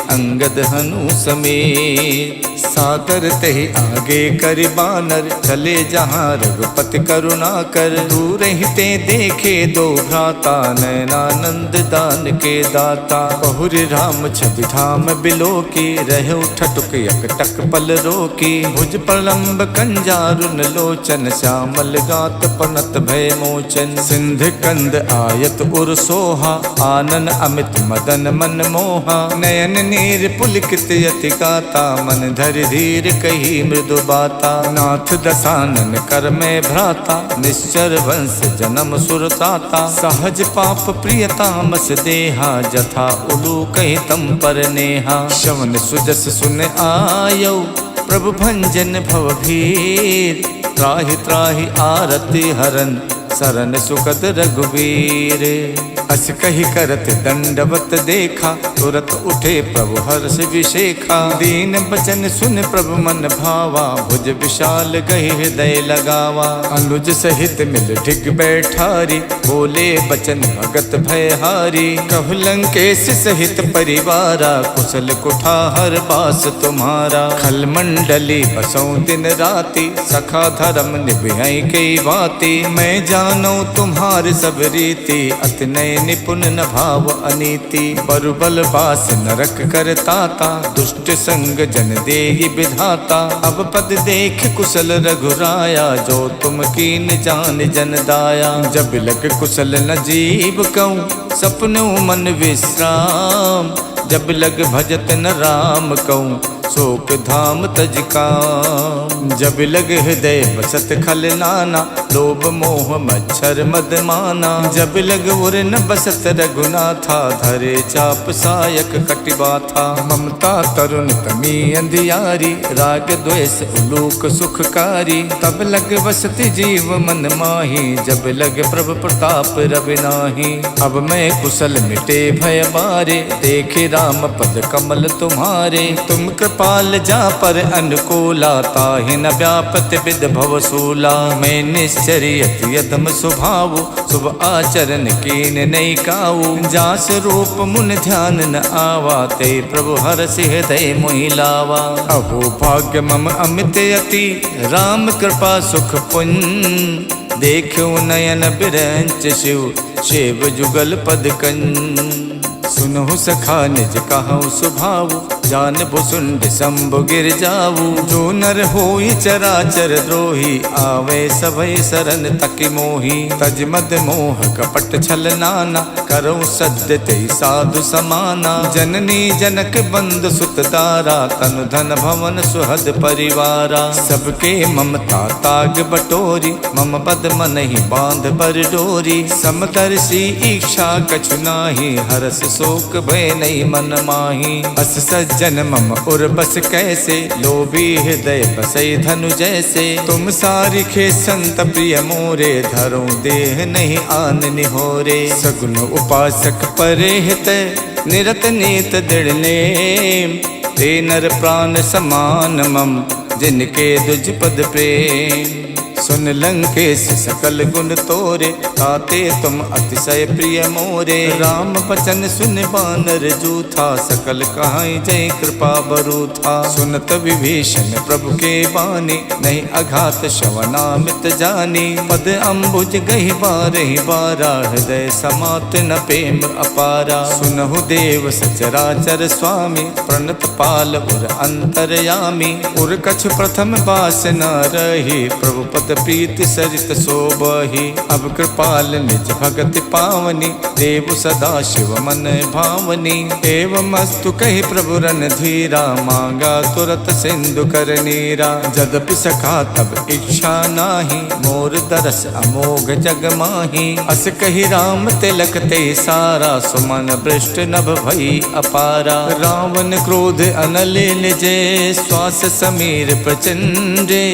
अंगद हनु समेत। सादर तहि आगे करि बानर, चले जहाँ रघुपति करुणा कर। दूर ही ते देखे दो भ्राता, नयनानंद दान के दाता। बहुरि राम छवि धाम बिलोकी, रहे ठटुक यकटक पल रोकी। भुज प्रलंब कंजारुन लोचन, श्यामल गात पनत भय मोचन। सिंध कंद आयत उर सोहा, आनन अमित मदन मन मोहा। नयन नीर पुलकित यति गाता, मन धरि धीर कही मृदु बाता। नाथ दसानन कर में भ्राता, निश्चर वंश जन्म सुरताता। सहज पाप प्रिय तामस देहा, जथा उलू कही तम पर नेहा। श्रवण सुजस सुन आयौ, प्रभु भंजन भव भीर। त्राहि त्राहि आरति हरन, सरन सुखद रघुवीर। अस कही करत दंडवत देखा, तुरत उठे प्रभु हर्ष विशेखा। दीन बचन सुन प्रभु मन भावा, भुज विशाल गही हृदय लगावा। अनुज सहित मिल ढिग बैठारी, बोले बचन भगत भयहारी। कहु लंकेश सहित परिवारा, कुशल कुठार बास तुम्हारा। खल मंडली बसों दिन राति, सखा धर्म निभई कई बाती। मैं जानो तुम्हार सब रीति, अतिनय निपुण न भाव अनीति। बरुबल बास नरक करताता, दुष्ट संग जन देहि विधाता। अब पद देख कुशल रघुराया, जो तुम कीन जान जन दाया। जब लग कुशल न जीव कहूँ, सपनों मन विश्राम। जब लग भजत न राम कहूँ, शोक धाम तज काम। जब लग हृदय बसत खल नाना, लोभ मोह मच्छर मद माना। जब लग उर न बसत रघुनाथा, धरे चाप सायक कटिबाथा। ममता तरुण तमी अंधियारी, राग द्वेष उलूक सुखकारी। तब लग बसति जीव मन माही, जब लग प्रभु प्रताप रवि नाही। अब मैं कुशल मिटे भय बारे, देखे राम पद कमल तुम्हारे। तुम कृपाल जा पर अनुकूला, ताहि न व्यापत विद भव सूला। मैं निश्चर्यत यदम स्वभाव, शुभ आचरण कीन नहीं काऊ। जास रूप मुन ध्यान न आवा, ते प्रभु हर्ष हृदय मोहि लावा। अहो भाग्य मम अमित यति, राम कृपा सुख पुण्य। देखो नयन बिरंच शिव, शिव जुगल पद कंज। सुनहु सखा निज कहु सुभाव, जान भुसुंड शंभु गिर जाऊ। जो नर होई चराचर द्रोही, आवे सभय सरन तकि मोही। तज मद मोह कपट छल नाना, करऊँ सद्य तेहि साधु समाना। जननी जनक बंद सुत दारा, तनु धन भवन सुहद परिवारा। सबके ममता ताग बटोरी, मम पद मन ही बांध पर डोरी। समदर्शी इच्छा कछु नाही, हरस शोक भय नहीं मन माही। अस सज्जन मम उर बस कैसे, लोभी हृदय बसई धनु जैसे। तुम सारिखे संत प्रिय मोरे, धरो देह नहीं आन निहोरे। सगुन उपासक परे हित, निरत नीत दृढ़ नेम। ते नर प्राण समान मम, जिनके दुज पद प्रेम। सुन लंकेश सकल गुण तोरे, ताते तुम अतिशय प्रिय मोरे। राम बचन सुन बानर जूथा, सकल कहाई जय कृपा बरूथा। सुनत विभीषण प्रभु के बानी, नहीं अघात श्रवणामित जानी। पद अम्बुज गहि बारहि बारा, हृदय समात न प्रेम अपारा। सुनहु देव सचराचर स्वामी, प्रणत पाल उर अंतरयामी। उर कछु प्रथम बास न रही, प्रभु पद प्रीति सरित शोभहि। अब कृपाल निज भगति पावनी, देव सदा शिव मन भावनी। एवं अस्तु कहि प्रभु रन धीरा, मांगा तुरत सिंधु कर नीरा। जदपि सखा तब इच्छा नाही, मोर दरस अमोघ जग माही। अस कहि राम तिलक ते सारा, सुमन भ्रष्ट नभ भई अपारा। रावण क्रोध अनल निजे, श्वास समीर प्रचंडे।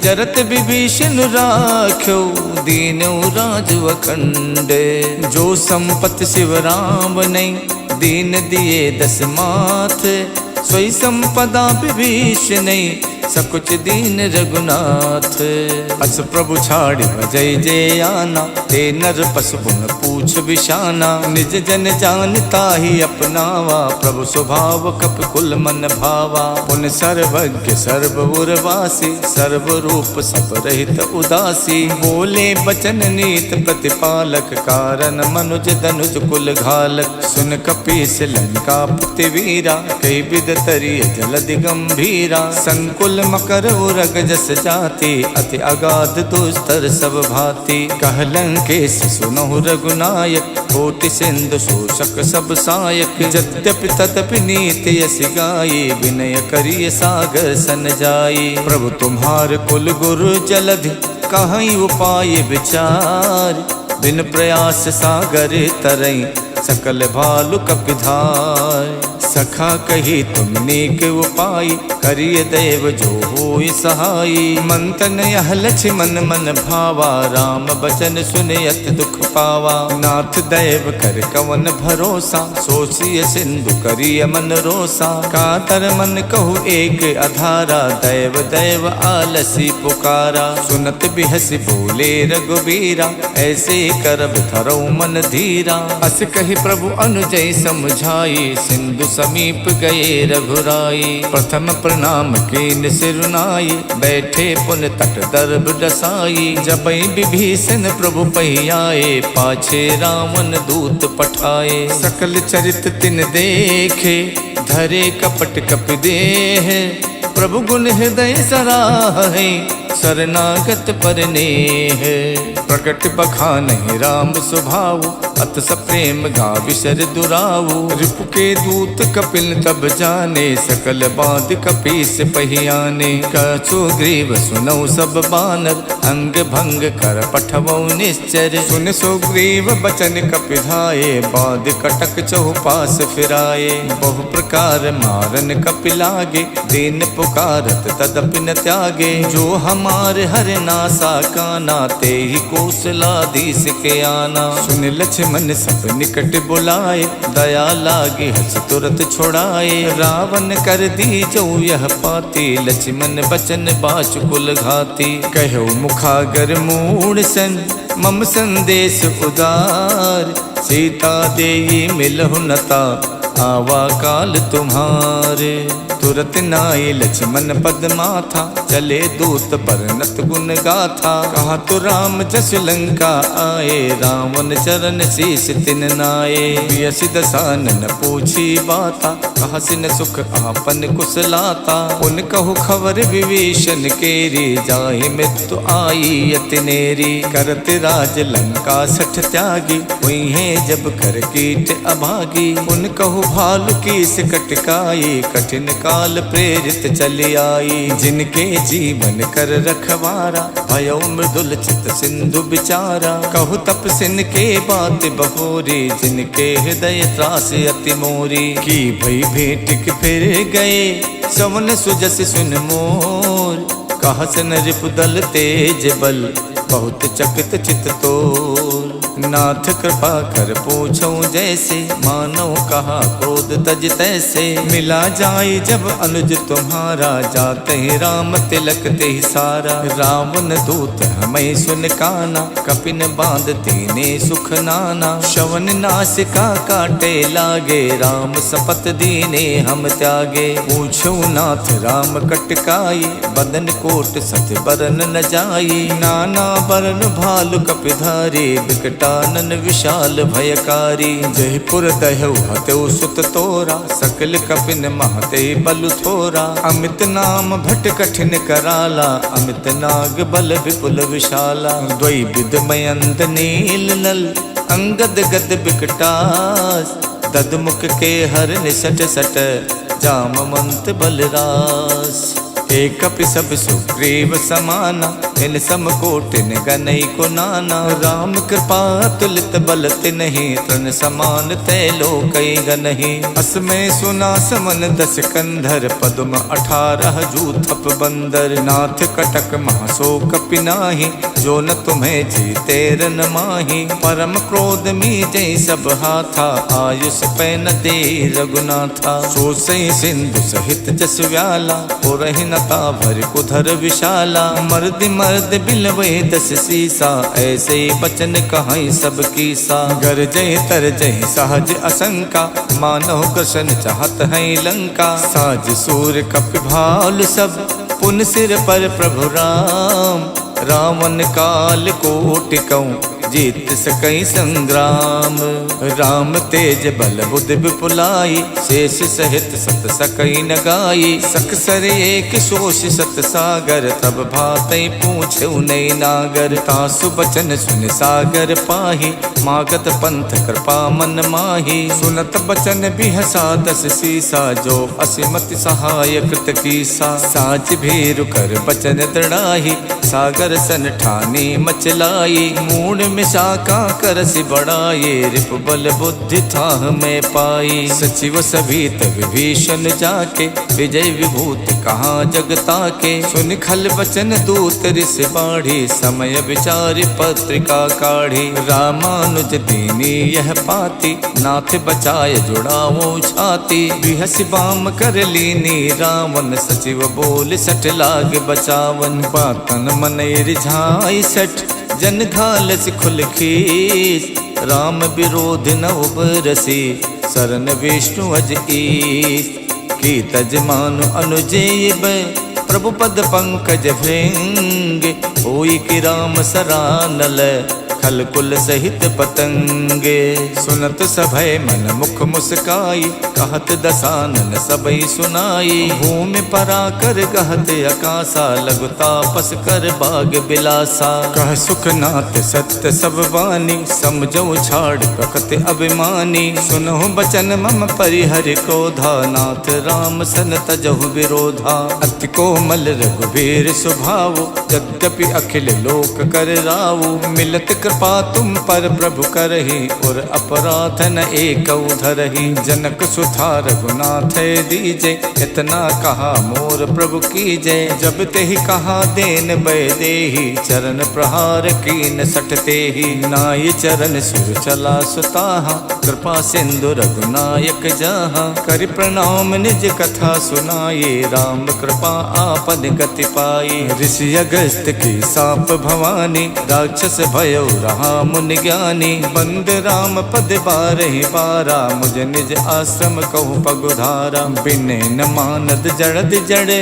जरत विभीषण राख्यो दीनौ राज अखंड। जो संपत शिव राम ने दीन दिए दस माथ, सोई संपदा विभीषण सकुच दीन रघुनाथ। अस प्रभु छाड़ भजय जय आना, ते नर पशु पुन पूछ विशाना। निज जन जानता ही अपनावा, प्रभु स्वभाव कप कुल मन भावा। पुन सर्वज्ञ सर्व उर्वासी, सर्व रूप सब रहित उदासी। बोले बचन नीत प्रतिपालक, कारण मनुज धनुज कुल घालक। सुन कपीस लंका पति वीरा, कई विद तरिय जलधि गंभीरा। संकुल मकर उरग जस जाति, अति अगाध दुस्तर सब भांति। कह लंकेश सुनहु रघुनायक, कोटि सिंधु शोषक सब सायक। यद्यपि तदपि नीति यस गाई, विनय करिय सागर सन जाई। प्रभु तुम्हार कुल गुरु जलधि, कहीं उपाय विचार। बिन प्रयास सागर तरई, सकल भालु कपिधार। सखा कही तुम नेक उपाय, करिय देव जो होय सहाय। मंतन यह लक्ष्मण मन भावा, राम बचन सुनयत दुख पावा। नाथ दैव कर कवन भरोसा, सोचिय सिंधु करिय मन रोसा। कातर मन कहु एक अधारा, दैव दैव आलसी पुकारा। सुनत बिहसी बोले रघुबीरा, ऐसे करब धरौ मन धीरा। अस कही प्रभु अनुजय समझाई, सिंधु समीप गए रघुराई। प्रथम प्रणाम कीन सिरुनाई, बैठे पुन तट दर्भ डसाई। जबई विभीषण प्रभु पहियाए, पाछे रावण दूत पठाए। सकल चरित तिन देखे, धरे कपट कपि देह। प्रभु गुण हृदय सराहे, शरणागत पर नेह। प्रकट बखानहि राम स्वभाव, अत स प्रेम गावि शर दुराऊ। रिपु के दूत कपिल तब जाने, सकल बाध कपीस पहियाने। कछु ग्रीव सुनौ सब बानर, अंग भंग कर पठवौ निश्चर। सुन सुग्रीव बचन कपिधाये, बाध कटक चहुपास फिराए। बहु प्रकार मारन कपिलागे, दीन पुकारत तदपि न त्यागे। जो हमारे हर नासा काना, ते ही कौशलाधीश के आना। सुन लक्ष्मण सब निकट बुलाए, दया लागे हस तुरत छोड़ाए। रावण कर दी जो यह पाती, लक्ष्मण बचन बाचुकुल घाती। कहो मुखागर मूढ़ सन, मम संदेश उदार। सीता देई मिलहु नता, आवा काल तुम्हारे। तुरत नाई लक्ष्मण पद माथा, चले दूत बरनत गुण गाथा। कहा तो राम जस लंका आए, रावण चरण शीस तिन नाये। यस दसानन पूछी बाता, कहा सिन सुख आपन कुशलाता। उन कहु खबर विभीषण केरी, जाहि मृत्यु आई अति नेरी। करत राज लंका सठ त्यागी, हुई जब कर कीट अभागी। उन कहु भालु कीस कटकाई, कठिन काल प्रेरित चली आई। जिनके जीवन कर रखवारा, भयो मृदुल चित सिंधु बिचारा। कहु तप सिन के बात बहोरी, जिनके हृदय त्रास अति मोरी। की भई भेंट के फिर गए, सवन सुजस सुन मोर। कहा सन रिपुदल तेज बल, बहुत चकित चित तोर। नाथ कृपा कर पूछो जैसे, मानो कहा क्रोध तज तैसे। मिला जाए जब अनुज तुम्हारा, जाते ही राम तिलक ते ही सारा। रावण दूत हमें सुन काना, कपिन बांध दीने सुख नाना। शवन नासिका काटे लागे, राम सपत दीने हम त्यागे। पूछो नाथ राम कटकाई, बदन कोट सत बरन न जाई। नाना बरन भालु कपिधारी, विकटानन विशाल भयकारी। जयपुर दहु हतेउ सुत तोरा, सकल कपिन महते बलु थोरा। अमित नाम भट कठिन कराला, अमित नाग बल विपुल विशाला। द्वै विद मयंत नील नल, अंगद गद विकटास। ददमुख के हर निसट सट, जामवंत बलरास। एक कपि सब सुग्रीव समाना, इन समकोटिन गनई को नाना। राम कृपा तुलित बल तिन्हि तृण समान तैलो कई गनहि। असमय सुना समन 10 कंधर पद्म 18 जूथप बंदर। नाथ कटक महाशोक पिनाहि जो न तुम्हें जीते रन माही। परम क्रोध मीटे सब हाथा आयुष पैन दे रघुनाथा। सो सही सिंधु सहित जस व्याला पुरहि नता भर कुधर विशाला। मर्द मर्द बिलवे 10 सीसा ऐसे बचन कहाई सब कीसा। गर जय तर जय सहज असंका मानव कृष्ण चाहत है लंका। साज सूर कप भाल सब पुन सिर पर प्रभु राम। रावण काल कोटि कहूँ जीत सकई संग्राम। राम तेज बल बुद्धि विपुलाई शेष सहित सत सकई न गाई। सकसर एक शोष सत सागर तब भातई पूछे नई नागर। तासु बचन सुन सागर पाही मागत पंथ कृपा मन माही। सुनत बचन बिहसा 10 सीसा जो असिमति सहाय कृत कीसा। साज भीरु कर बचन दृढ़ाही सागर सन ठानी मचलाई। मूड मिसाका करसि बढ़ाए रिप बल बुद्धि था में पाई। सचिव सभीत विभीषण जाके विजय विभूति कहाँ जगता के। सुन खल बचन दूत ऋष बाढ़ी समय विचारि पत्रिका काढ़ी। रामानुज दीनी यह पाती नाथ बचाए जुड़ावो छाती। बिहस बाम कर लीनी रावण सचिव बोल सट लाग बचावन। पातन मन रिझाई सठ जन घालस खुल खीस। राम विरोध न उबरसी शरण विष्णु अज ईस। की तजमानु अनुजेब प्रभु पद पंकज भृंग। होई कि राम सरानल खल कुल सहित पतंगे। सुनत सभय मन मुख मुस्काई कहत दसानन सबई सुनाई। भूमि परा कर कहत अकासा लघु तापस कर बाग बिलासा। कह सुखनाथ सत्य सब वाणी समझो छाड़ प्रकृति अभिमानी। सुनहु बचन मम परिहरि क्रोधा नाथ राम सन तजहु विरोधा। अति कोमल रघुबीर स्वभाव यद्यपि अखिल लोक कर राव। मिलत कृपा तुम पर प्रभु करहि और अपराध न एक धरहि। जनक सुधा रघुनाथ दीजे इतना कहा मोर प्रभु कीजे। जब तेहि कहा देन बै देहि चरण प्रहार कीन सटते ही। नाई चरण सुर चला सुताहा कृपा सिंधु रघुनायक जहाँ। करि प्रणाम निज कथा सुनाये राम कृपा आपन गति पाई। ऋषि अगस्त की साप भवानी राक्षस भयो रहा मुनि ज्ञानी। बंद राम पद बारहि बारा मुझ निज आश्रम कहूँ पगुधारा। बिने न मानद जड़द जड़े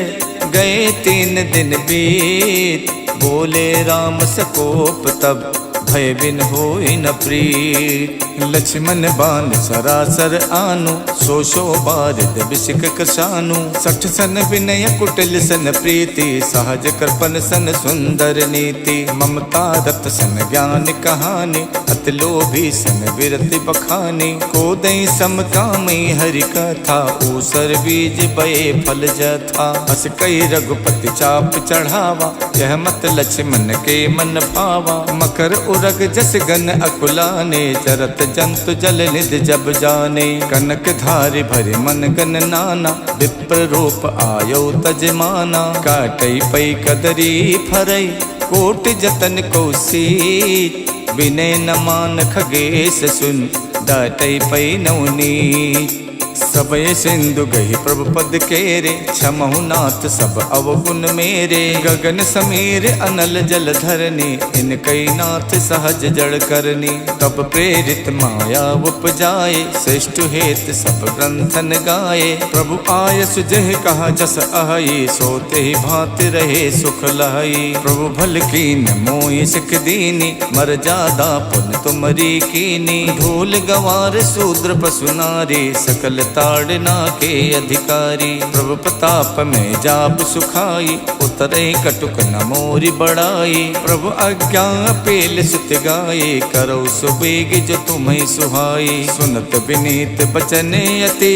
गए 3 दिन बीत। बोले राम सकोप तब भय बिन होई न प्रीत। लक्ष्मण बान सरासर आनु सो सो बारिद बिसिक कृशानु। 60 सन विनय कुटिल सन प्रीति सहज कृपन सन सुंदर नीति। ममता रत सन ज्ञान कहानी अति लोभी सन विरति बखानी। को दई समकामी हरि कथा ऊसर बीज बये फल जथा। अस कई रघुपति चाप चढ़ावा यह मत लक्ष्मण के मन भावा। मकर उरग जस गन अकुलाने चरत जंतु जल निध जब जाने। कनक धारि भरि मन गन नाना विप्र रूप आयो तजमाना। काटई पई कदरी फरई कोट जतन कौशीत। विनय न मान खगेश सुन डाटई पई नवनीत। सबय सिंधु गही प्रभु पद केरे क्षमहु नाथ सब अवगुण मेरे। गगन समीर अनल जल धरनी इनकई नाथ सहज जड़ करनी। तब प्रेरित माया उपजाए श्रेष्ठ हेत सब ग्रंथन गाए। प्रभु आय सुजह कहा जस अहि सोते ही भांति रहे सुख लहई। प्रभु भल कीन मोहि सिख दीनी मर जादा पुन तुमरी कीनी। धूल गवार शूद्र पशु नारी सकल ताड़ना के अधिकारी। प्रभु प्रताप में जाप सुखाई उतरे कटुक न मोरी बढ़ाई। प्रभु आज्ञा पेल सुत गाये करो सुबेग जो तुम्हें सुहाई। सुनत विनीत बचने अति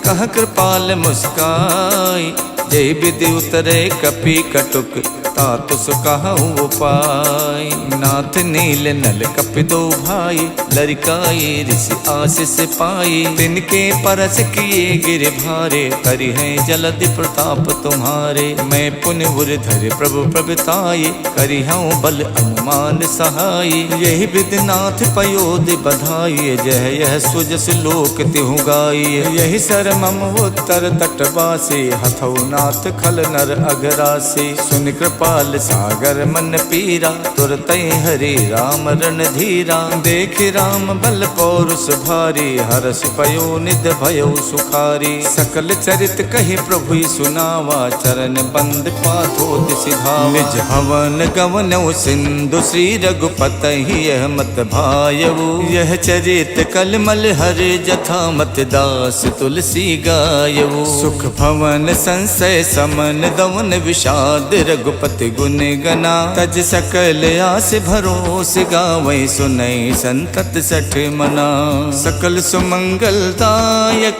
कह कृपाल मुस्काई। जय विधि उतरे कपि कटुक तात सो कहूँ उपाय। नाथ नील नल कपितो भाई, लरिकाए ऋषि आशीष पाई। तिनके परस किए गिर भारे, करि है जलधि प्रताप तुम्हारे। मैं पुण्य धर प्रभु प्रभुताये, करि हूँ बल अनुमान सहाय। यही विधिनाथ पयोधि बधाई, जह यह सुजस लोक तिहु गाई। यही सर मम उत्तर तटवासी, हथौ नाथ खल नर अगरासी। सुन कृपाल सागर मन पीरा, तुरत हरि राम रणधीरा। देख राम बल पौरुष भारी, हरष पयो निध भयो सुखारी। सकल चरित कहि प्रभु सुनावा, चरण बंद पाथोति सिधावा। निज हवन गवनौ सिंधु श्री रघुपति यह मत भायऊ। यह चरित कलमल हरे जथा मत दास तुलसी गायऊ। सुख भवन संशय समन दवन विषाद, रघुपति गुण गना। तज सकल आस भरोस गावै, सुनई संतत सठ मना। सकल सुमंगलदायक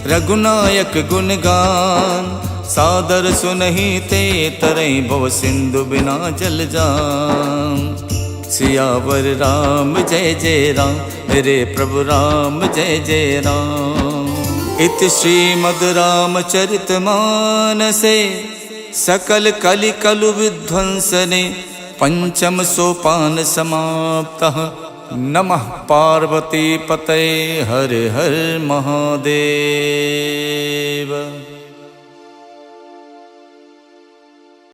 रघुनायक गुणगान, सादर सुनहि ते तरई भव सिंधु बिना जल जान। सियावर राम जय जय राम, मेरे प्रभु राम जय जय राम। इति श्रीमद् रामचरित मानसे, सकल कलि कलु विध्वंसने। पंचम सोपान समाप्तः, नमः पार्वती पतये हर हर महादेव।